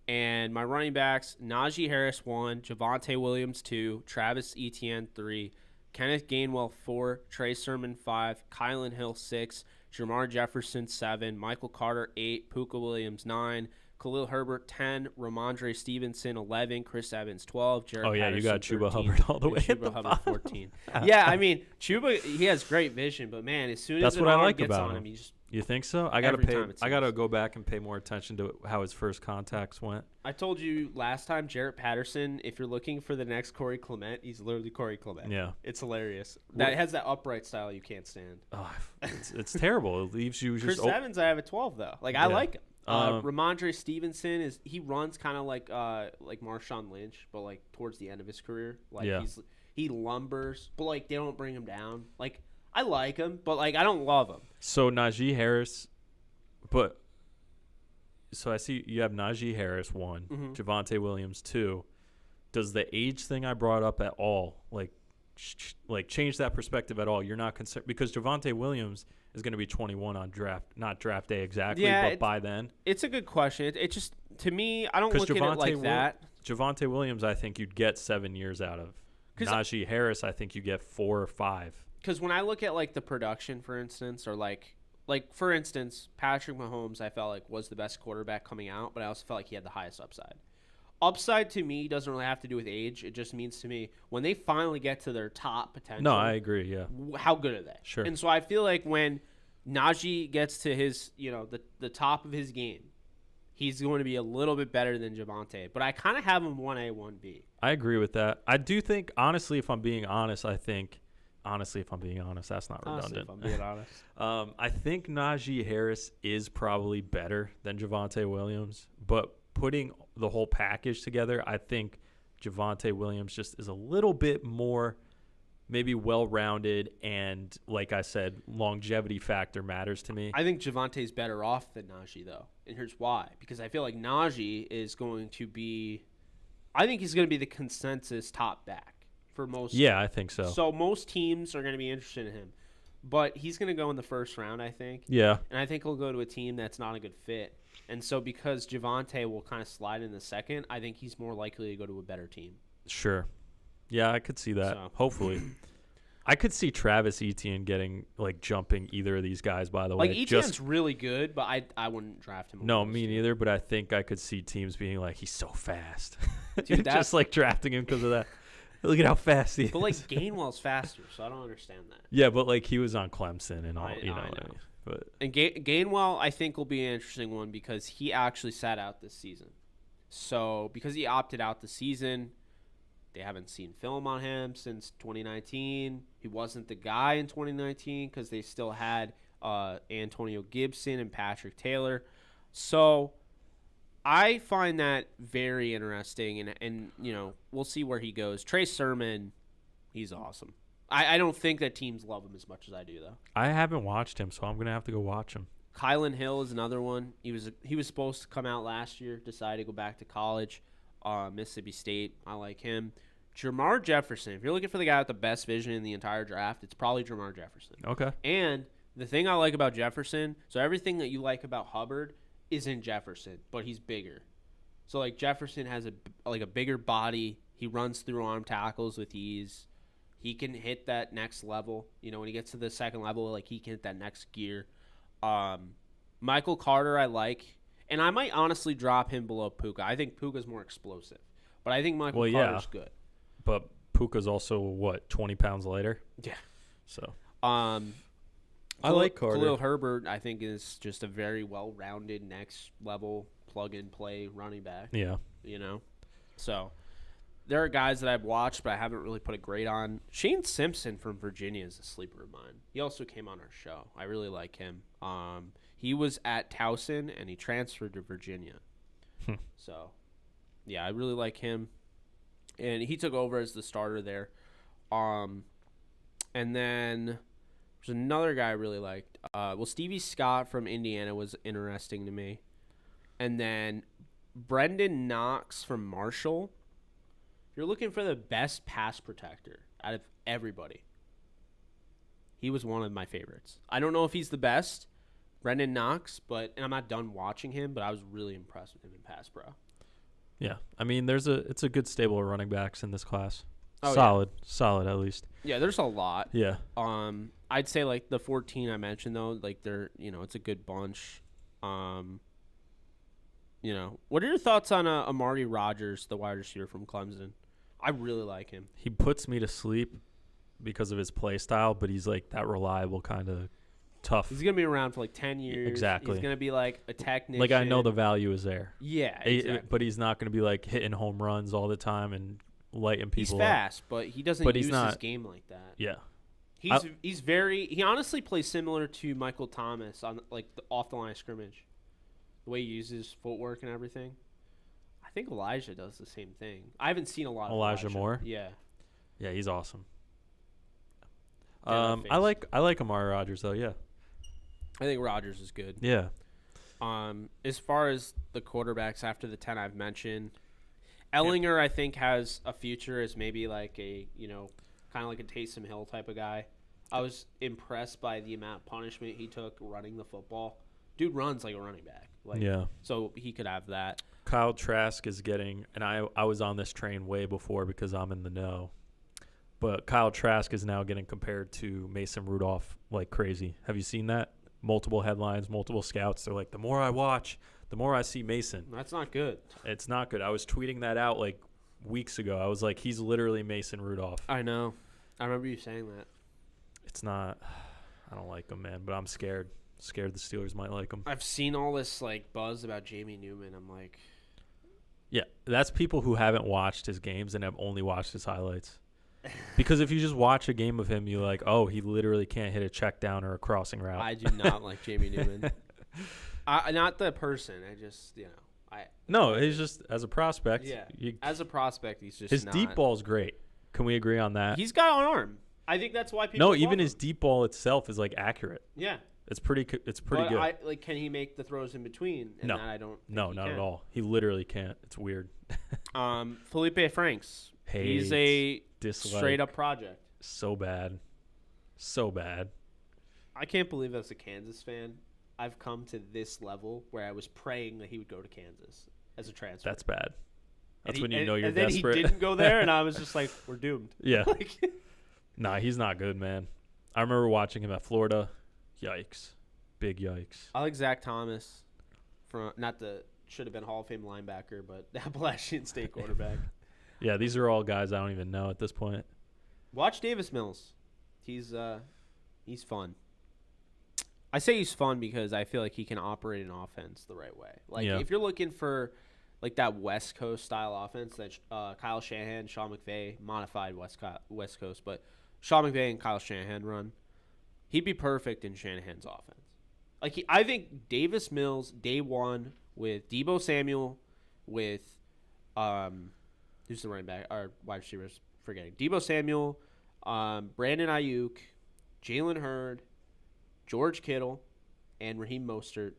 And my running backs, Najee Harris 1, Javonte Williams 2, Travis Etienne 3, Kenneth Gainwell 4, Trey Sermon 5, Kylan Hill 6, Jamar Jefferson 7, Michael Carter 8, Puka Williams 9, Khalil Herbert 10, Ramondre Stevenson 11, Chris Evans 12, Jared Patterson you got 13, Chuba Hubbard all the way at the Hubbard bottom. 14. Yeah, I mean, Chuba, he has great vision, but man, as soon as That's what I like gets about on him. he just You think so? I gotta go back and pay more attention to how his first contacts went. I told you last time, Jarrett Patterson, if you're looking for the next Corey Clement, he's literally Corey Clement. Yeah. It's hilarious. That has that upright style you can't stand. Oh, it's terrible. It leaves you just... Chris Evans, I have at 12, though. Like, I like him. Um, Ramondre Stevenson, he runs kind of like Marshawn Lynch, but, like, towards the end of his career. Like, he lumbers, but, like, they don't bring him down. Like, I like him, but, like, I don't love him. So, Najee Harris... So I see you have Najee Harris 1, Javonte Williams 2. Does the age thing I brought up at all change that perspective at all? You're not concerned because Javonte Williams is going to be 21 on not draft day exactly, but by then. It's a good question. It just, to me, I don't look at it like that. Javonte Williams, I think you'd get 7 years out of. Najee Harris, I think you get 4 or 5. Because when I look at like the production, for instance, or like for instance, Patrick Mahomes, I felt like was the best quarterback coming out, but I also felt like he had the highest upside. Upside to me doesn't really have to do with age. It just means to me when they finally get to their top potential. No, I agree. Yeah. How good are they? Sure. And so I feel like when Najee gets to his, the top of his game, he's going to be a little bit better than Javonte. But I kind of have him 1A, 1B. I agree with that. I do think, honestly, if I'm being honest, that's not redundant. Honestly, if I'm being honest. I think Najee Harris is probably better than Javonte Williams, but putting the whole package together, I think Javonte Williams just is a little bit more maybe well-rounded, and like I said, longevity factor matters to me. I think Javonte's better off than Najee, though, and here's why. Because I feel like Najee is going to be – I think he's going to be the consensus top back. For most, yeah, I think so. So most teams are going to be interested in him, but he's going to go in the first round, I think. Yeah, and I think he'll go to a team that's not a good fit. And so because Javonte will kind of slide in the second, I think he's more likely to go to a better team. Sure. Yeah, I could see that. So. Hopefully, I could see Travis Etienne jumping either of these guys. By the way, Etienne's really good, but I wouldn't draft him. No, me neither. But I think I could see teams being like, he's so fast, dude. Just like drafting him because of that. Look at how fast he is. But, Gainwell's faster, so I don't understand that. Yeah, but, he was on Clemson and all, I know. But. And Gainwell, I think, will be an interesting one because he actually sat out this season. So, because he opted out the season, they haven't seen film on him since 2019. He wasn't the guy in 2019 because they still had Antonio Gibson and Patrick Taylor. So I find that very interesting, and we'll see where he goes. Trey Sermon, he's awesome. I don't think that teams love him as much as I do, though. I haven't watched him, so I'm going to have to go watch him. Kylan Hill is another one. He was supposed to come out last year, decided to go back to college, Mississippi State. I like him. Jamar Jefferson, if you're looking for the guy with the best vision in the entire draft, it's probably Jamar Jefferson. Okay. And the thing I like about Jefferson, so everything that you like about Hubbard is in Jefferson, but he's bigger. So, Jefferson has a bigger body. He runs through arm tackles with ease. He can hit that next level. When he gets to the second level, he can hit that next gear. Michael Carter I like. And I might honestly drop him below Puka. I think Puka's more explosive. But I think Michael Carter's good. But Puka's also, 20 pounds lighter? Yeah. So. I like Carter. Khalil Herbert, I think, is just a very well-rounded next-level plug-and-play running back. Yeah. So there are guys that I've watched, but I haven't really put a grade on. Shane Simpson from Virginia is a sleeper of mine. He also came on our show. I really like him. He was at Towson, and he transferred to Virginia. So, yeah, I really like him. And he took over as the starter there. And then there's another guy I really liked. Stevie Scott from Indiana was interesting to me. And then Brendan Knox from Marshall. If you're looking for the best pass protector out of everybody, he was one of my favorites. I don't know if he's the best, Brendan Knox, and I'm not done watching him, but I was really impressed with him in pass pro. Yeah, I mean, it's a good stable of running backs in this class. Oh, solid at least. Yeah, there's a lot. Yeah. I'd say like the 14 I mentioned though, like they're it's a good bunch. What are your thoughts on Amari Rodgers, the wide receiver from Clemson? I really like him. He puts me to sleep because of his play style, but he's like that reliable kind of tough. He's going to be around for like 10 years. Exactly. He's going to be like a technician. Like I know the value is there. Yeah, exactly. But he's not going to be like hitting home runs all the time and lighting people He's fast, but he doesn't use his game like that. Yeah. He honestly plays similar to Michael Thomas on like the off the line of scrimmage. The way he uses footwork and everything. I think Elijah does the same thing. I haven't seen a lot of Elijah Moore. Yeah. Yeah, he's awesome. I like Amari Rodgers though. Yeah. I think Rodgers is good. Yeah. As far as the quarterbacks after the 10 I've mentioned, Ellinger I think has a future as maybe like a kind of like a Taysom Hill type of guy. I was impressed by the amount of punishment he took running the football. Dude runs like a running back. Yeah. So he could have that. Kyle Trask is getting, and I was on this train way before because I'm in the know, but Kyle Trask is now getting compared to Mason Rudolph like crazy. Have you seen that? Multiple headlines, multiple scouts. They're like, the more I watch, the more I see Mason. That's not good. It's not good. I was tweeting that out like weeks ago. I was like, he's literally Mason Rudolph. I know. I remember you saying that. It's not. I don't like him, man, but I'm scared. Scared the Steelers might like him. I've seen all this like buzz about Jamie Newman. I'm like, yeah, that's people who haven't watched his games and have only watched his highlights. Because if you just watch a game of him, you're like, oh, he literally can't hit a check down or a crossing route. I do not like Jamie Newman. Not the person. I just, No, he's just as a prospect. Yeah. As a prospect, he's just his deep ball's great. Can we agree on that? He's got an arm. I think that's why people. No, even his deep ball itself is like accurate. Yeah. It's pretty good. Can he make the throws in between? And no, I don't. No, not at all. He literally can't. It's weird. Felipe Franks. He's a straight up project. So bad. I can't believe as a Kansas fan, I've come to this level where I was praying that he would go to Kansas as a transfer. That's bad. That's when you know you're desperate. And then he didn't go there, and I was just like, we're doomed. Yeah. Nah, he's not good, man. I remember watching him at Florida. Yikes. Big yikes. I like Zach Thomas, should have been Hall of Fame linebacker, but Appalachian State quarterback. Yeah, these are all guys I don't even know at this point. Watch Davis Mills. He's fun. I say he's fun because I feel like he can operate an offense the right way. Like if you're looking for like that West Coast style offense that Kyle Shanahan, Sean McVay, modified West Coast, but Sean McVay and Kyle Shanahan run, he'd be perfect in Shanahan's offense. Like I think Davis Mills day one with Deebo Samuel, with who's the running back or wide receivers? Forgetting Deebo Samuel, Brandon Ayuk, Jalen Hurd, George Kittle, and Raheem Mostert.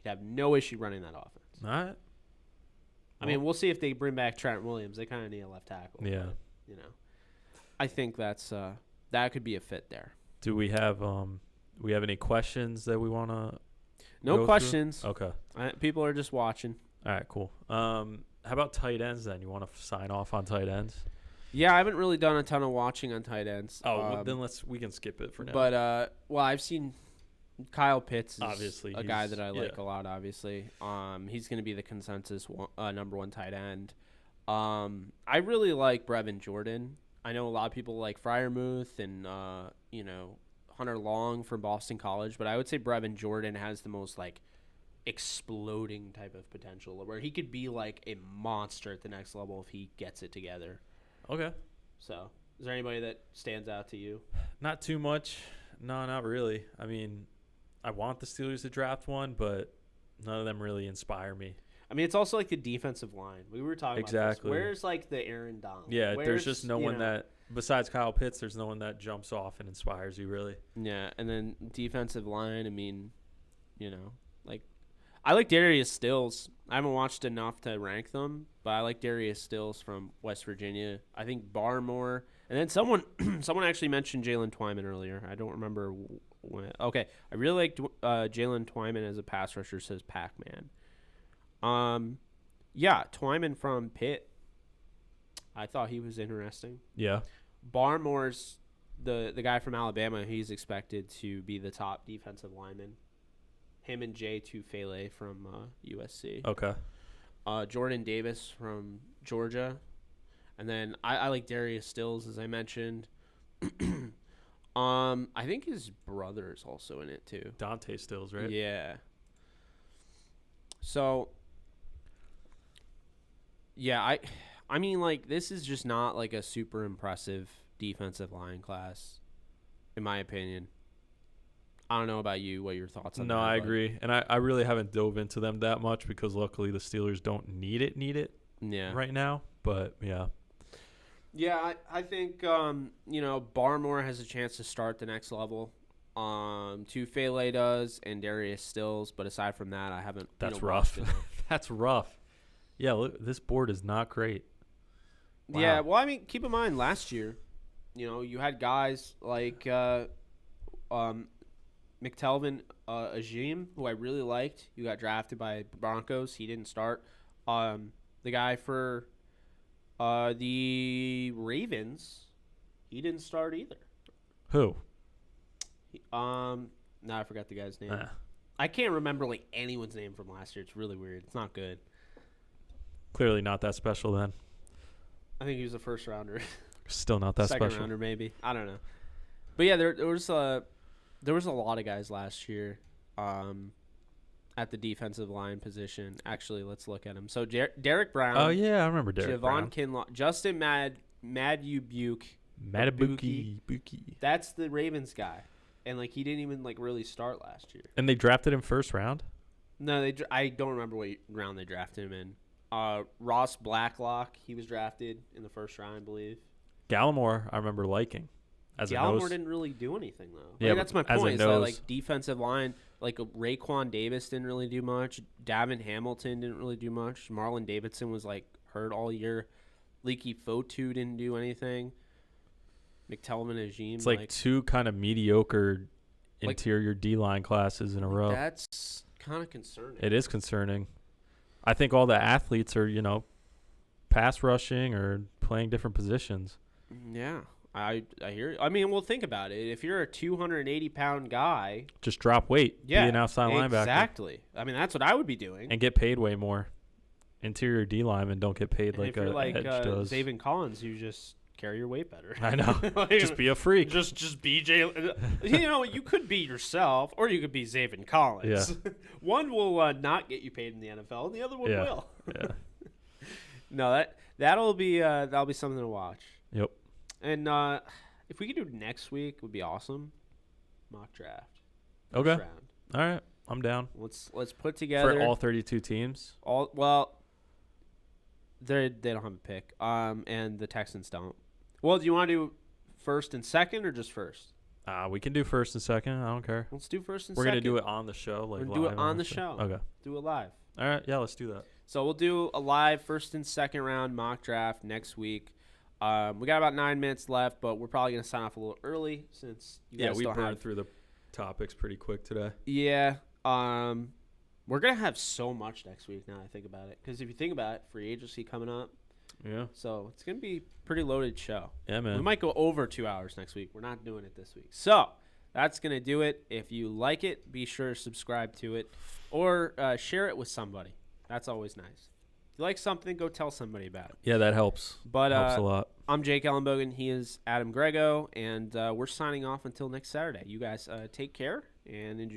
He'd have no issue running that offense. All right. I mean, we'll see if they bring back Trent Williams. They kind of need a left tackle. Yeah. But, I think that could be a fit there. Do we have any questions that we want to? No questions. Through? Okay. People are just watching. All right, cool. How about tight ends then? You want to sign off on tight ends? Yeah, I haven't really done a ton of watching on tight ends. Oh, then we can skip it for now. But I've seen Kyle Pitts is obviously a guy that I like a lot. Obviously, he's going to be the consensus number one tight end. I really like Brevin Jordan. I know a lot of people like Freiermuth and Hunter Long from Boston College, but I would say Brevin Jordan has the most like exploding type of potential where he could be like a monster at the next level if he gets it together. Okay. So, is there anybody that stands out to you? Not too much. No, not really. I mean, I want the Steelers to draft one, but none of them really inspire me. I mean, it's also like the defensive line. We were talking about this. Where's like the Aaron Donald? Yeah, there's just no one that, besides Kyle Pitts, there's no one that jumps off and inspires you really. Yeah, and then defensive line, I mean, like I like Darius Stills. I haven't watched enough to rank them, but I like Darius Stills from West Virginia. I think Barmore, and then someone actually mentioned Jalen Twyman earlier. I don't remember when. Okay, I really like Jalen Twyman as a pass rusher. Says Pac-Man. Yeah, Twyman from Pitt. I thought he was interesting. Yeah. Barmore's the guy from Alabama. He's expected to be the top defensive lineman. Him and Jay Tufele from USC. Okay. Jordan Davis from Georgia. And then I like Darius Stills, as I mentioned. I think his brother is also in it too. Dante Stills, right? Yeah. So, yeah, I mean, like, this is just not like a super impressive defensive line class, in my opinion. I don't know about you, what your thoughts on that. No, I agree. And I really haven't dove into them that much because luckily the Steelers don't need it right now. But, yeah. Yeah, I think, Barmore has a chance to start the next level. Tufele does and Darius Stills. But aside from that, I haven't. That's rough. That's rough. Yeah, look, this board is not great. Wow. Yeah, well, I mean, keep in mind last year, you had guys like McTelvin Ajim, who I really liked. You got drafted by Broncos. He didn't start. The guy for the Ravens, he didn't start either. Who? I forgot the guy's name. I can't remember like anyone's name from last year. It's really weird. It's not good. Clearly not that special then. I think he was a first rounder. Still not that Second special. Rounder maybe. I don't know. But yeah, there was a lot of guys last year at the defensive line position. Actually, let's look at them. So Derek Brown. Oh yeah, I remember Derek Brown. Javon Kinlaw, Justin Madubuike. Buki. That's the Ravens guy. And like he didn't even like really start last year. And they drafted him first round? No, I don't remember what round they drafted him in. Ross Blacklock, he was drafted in the first round, I believe. Gallimore, I remember liking. Gallimore didn't really do anything though. Yeah, that's my point. Is that like defensive line, like Raekwon Davis didn't really do much. Davin Hamilton didn't really do much. Marlon Davidson was like hurt all year. Leaky Fotu didn't do anything. McTelvin Ajim. It's like two kind of mediocre interior D-line classes in a row. That's kind of concerning. It is concerning. I think all the athletes are, pass rushing or playing different positions. Yeah, I hear. I mean, well, think about it. If you're a 280-pound guy, just drop weight. Yeah, be an outside linebacker. Exactly. I mean, that's what I would be doing. And get paid way more. Interior D linemen don't get paid and like a edge does. Zavin Collins, you just carry your weight better. I know. Just be a freak. Just be you could be yourself, or you could be Zavin Collins. Yeah. One will not get you paid in the NFL, and the other one will. Yeah. No, that'll be something to watch. Yep. And if we could do next week, it would be awesome. Mock draft. Okay. Round. All right. I'm down. Let's put together for all 32 teams. They don't have a pick. And the Texans don't. Well, do you want to do first and second or just first? We can do first and second. I don't care. Let's do first and We're second. We're going to do it on the show. We're going to do it on the show. Okay. Do it live. All right. Yeah, let's do that. So we'll do a live first and second round mock draft next week. We got about 9 minutes left, but we're probably going to sign off a little early since you guys we burned through the topics pretty quick today. Yeah. We're going to have so much next week now I think about it. Because if you think about it, free agency coming up. Yeah. So it's going to be a pretty loaded show. Yeah, man. We might go over 2 hours next week. We're not doing it this week. So that's going to do it. If you like it, be sure to subscribe to it or share it with somebody. That's always nice. If you like something, go tell somebody about it. Yeah, that helps. But helps a lot. I'm JkBogen. He is Adam Grego. And we're signing off until next Saturday. You guys take care and enjoy.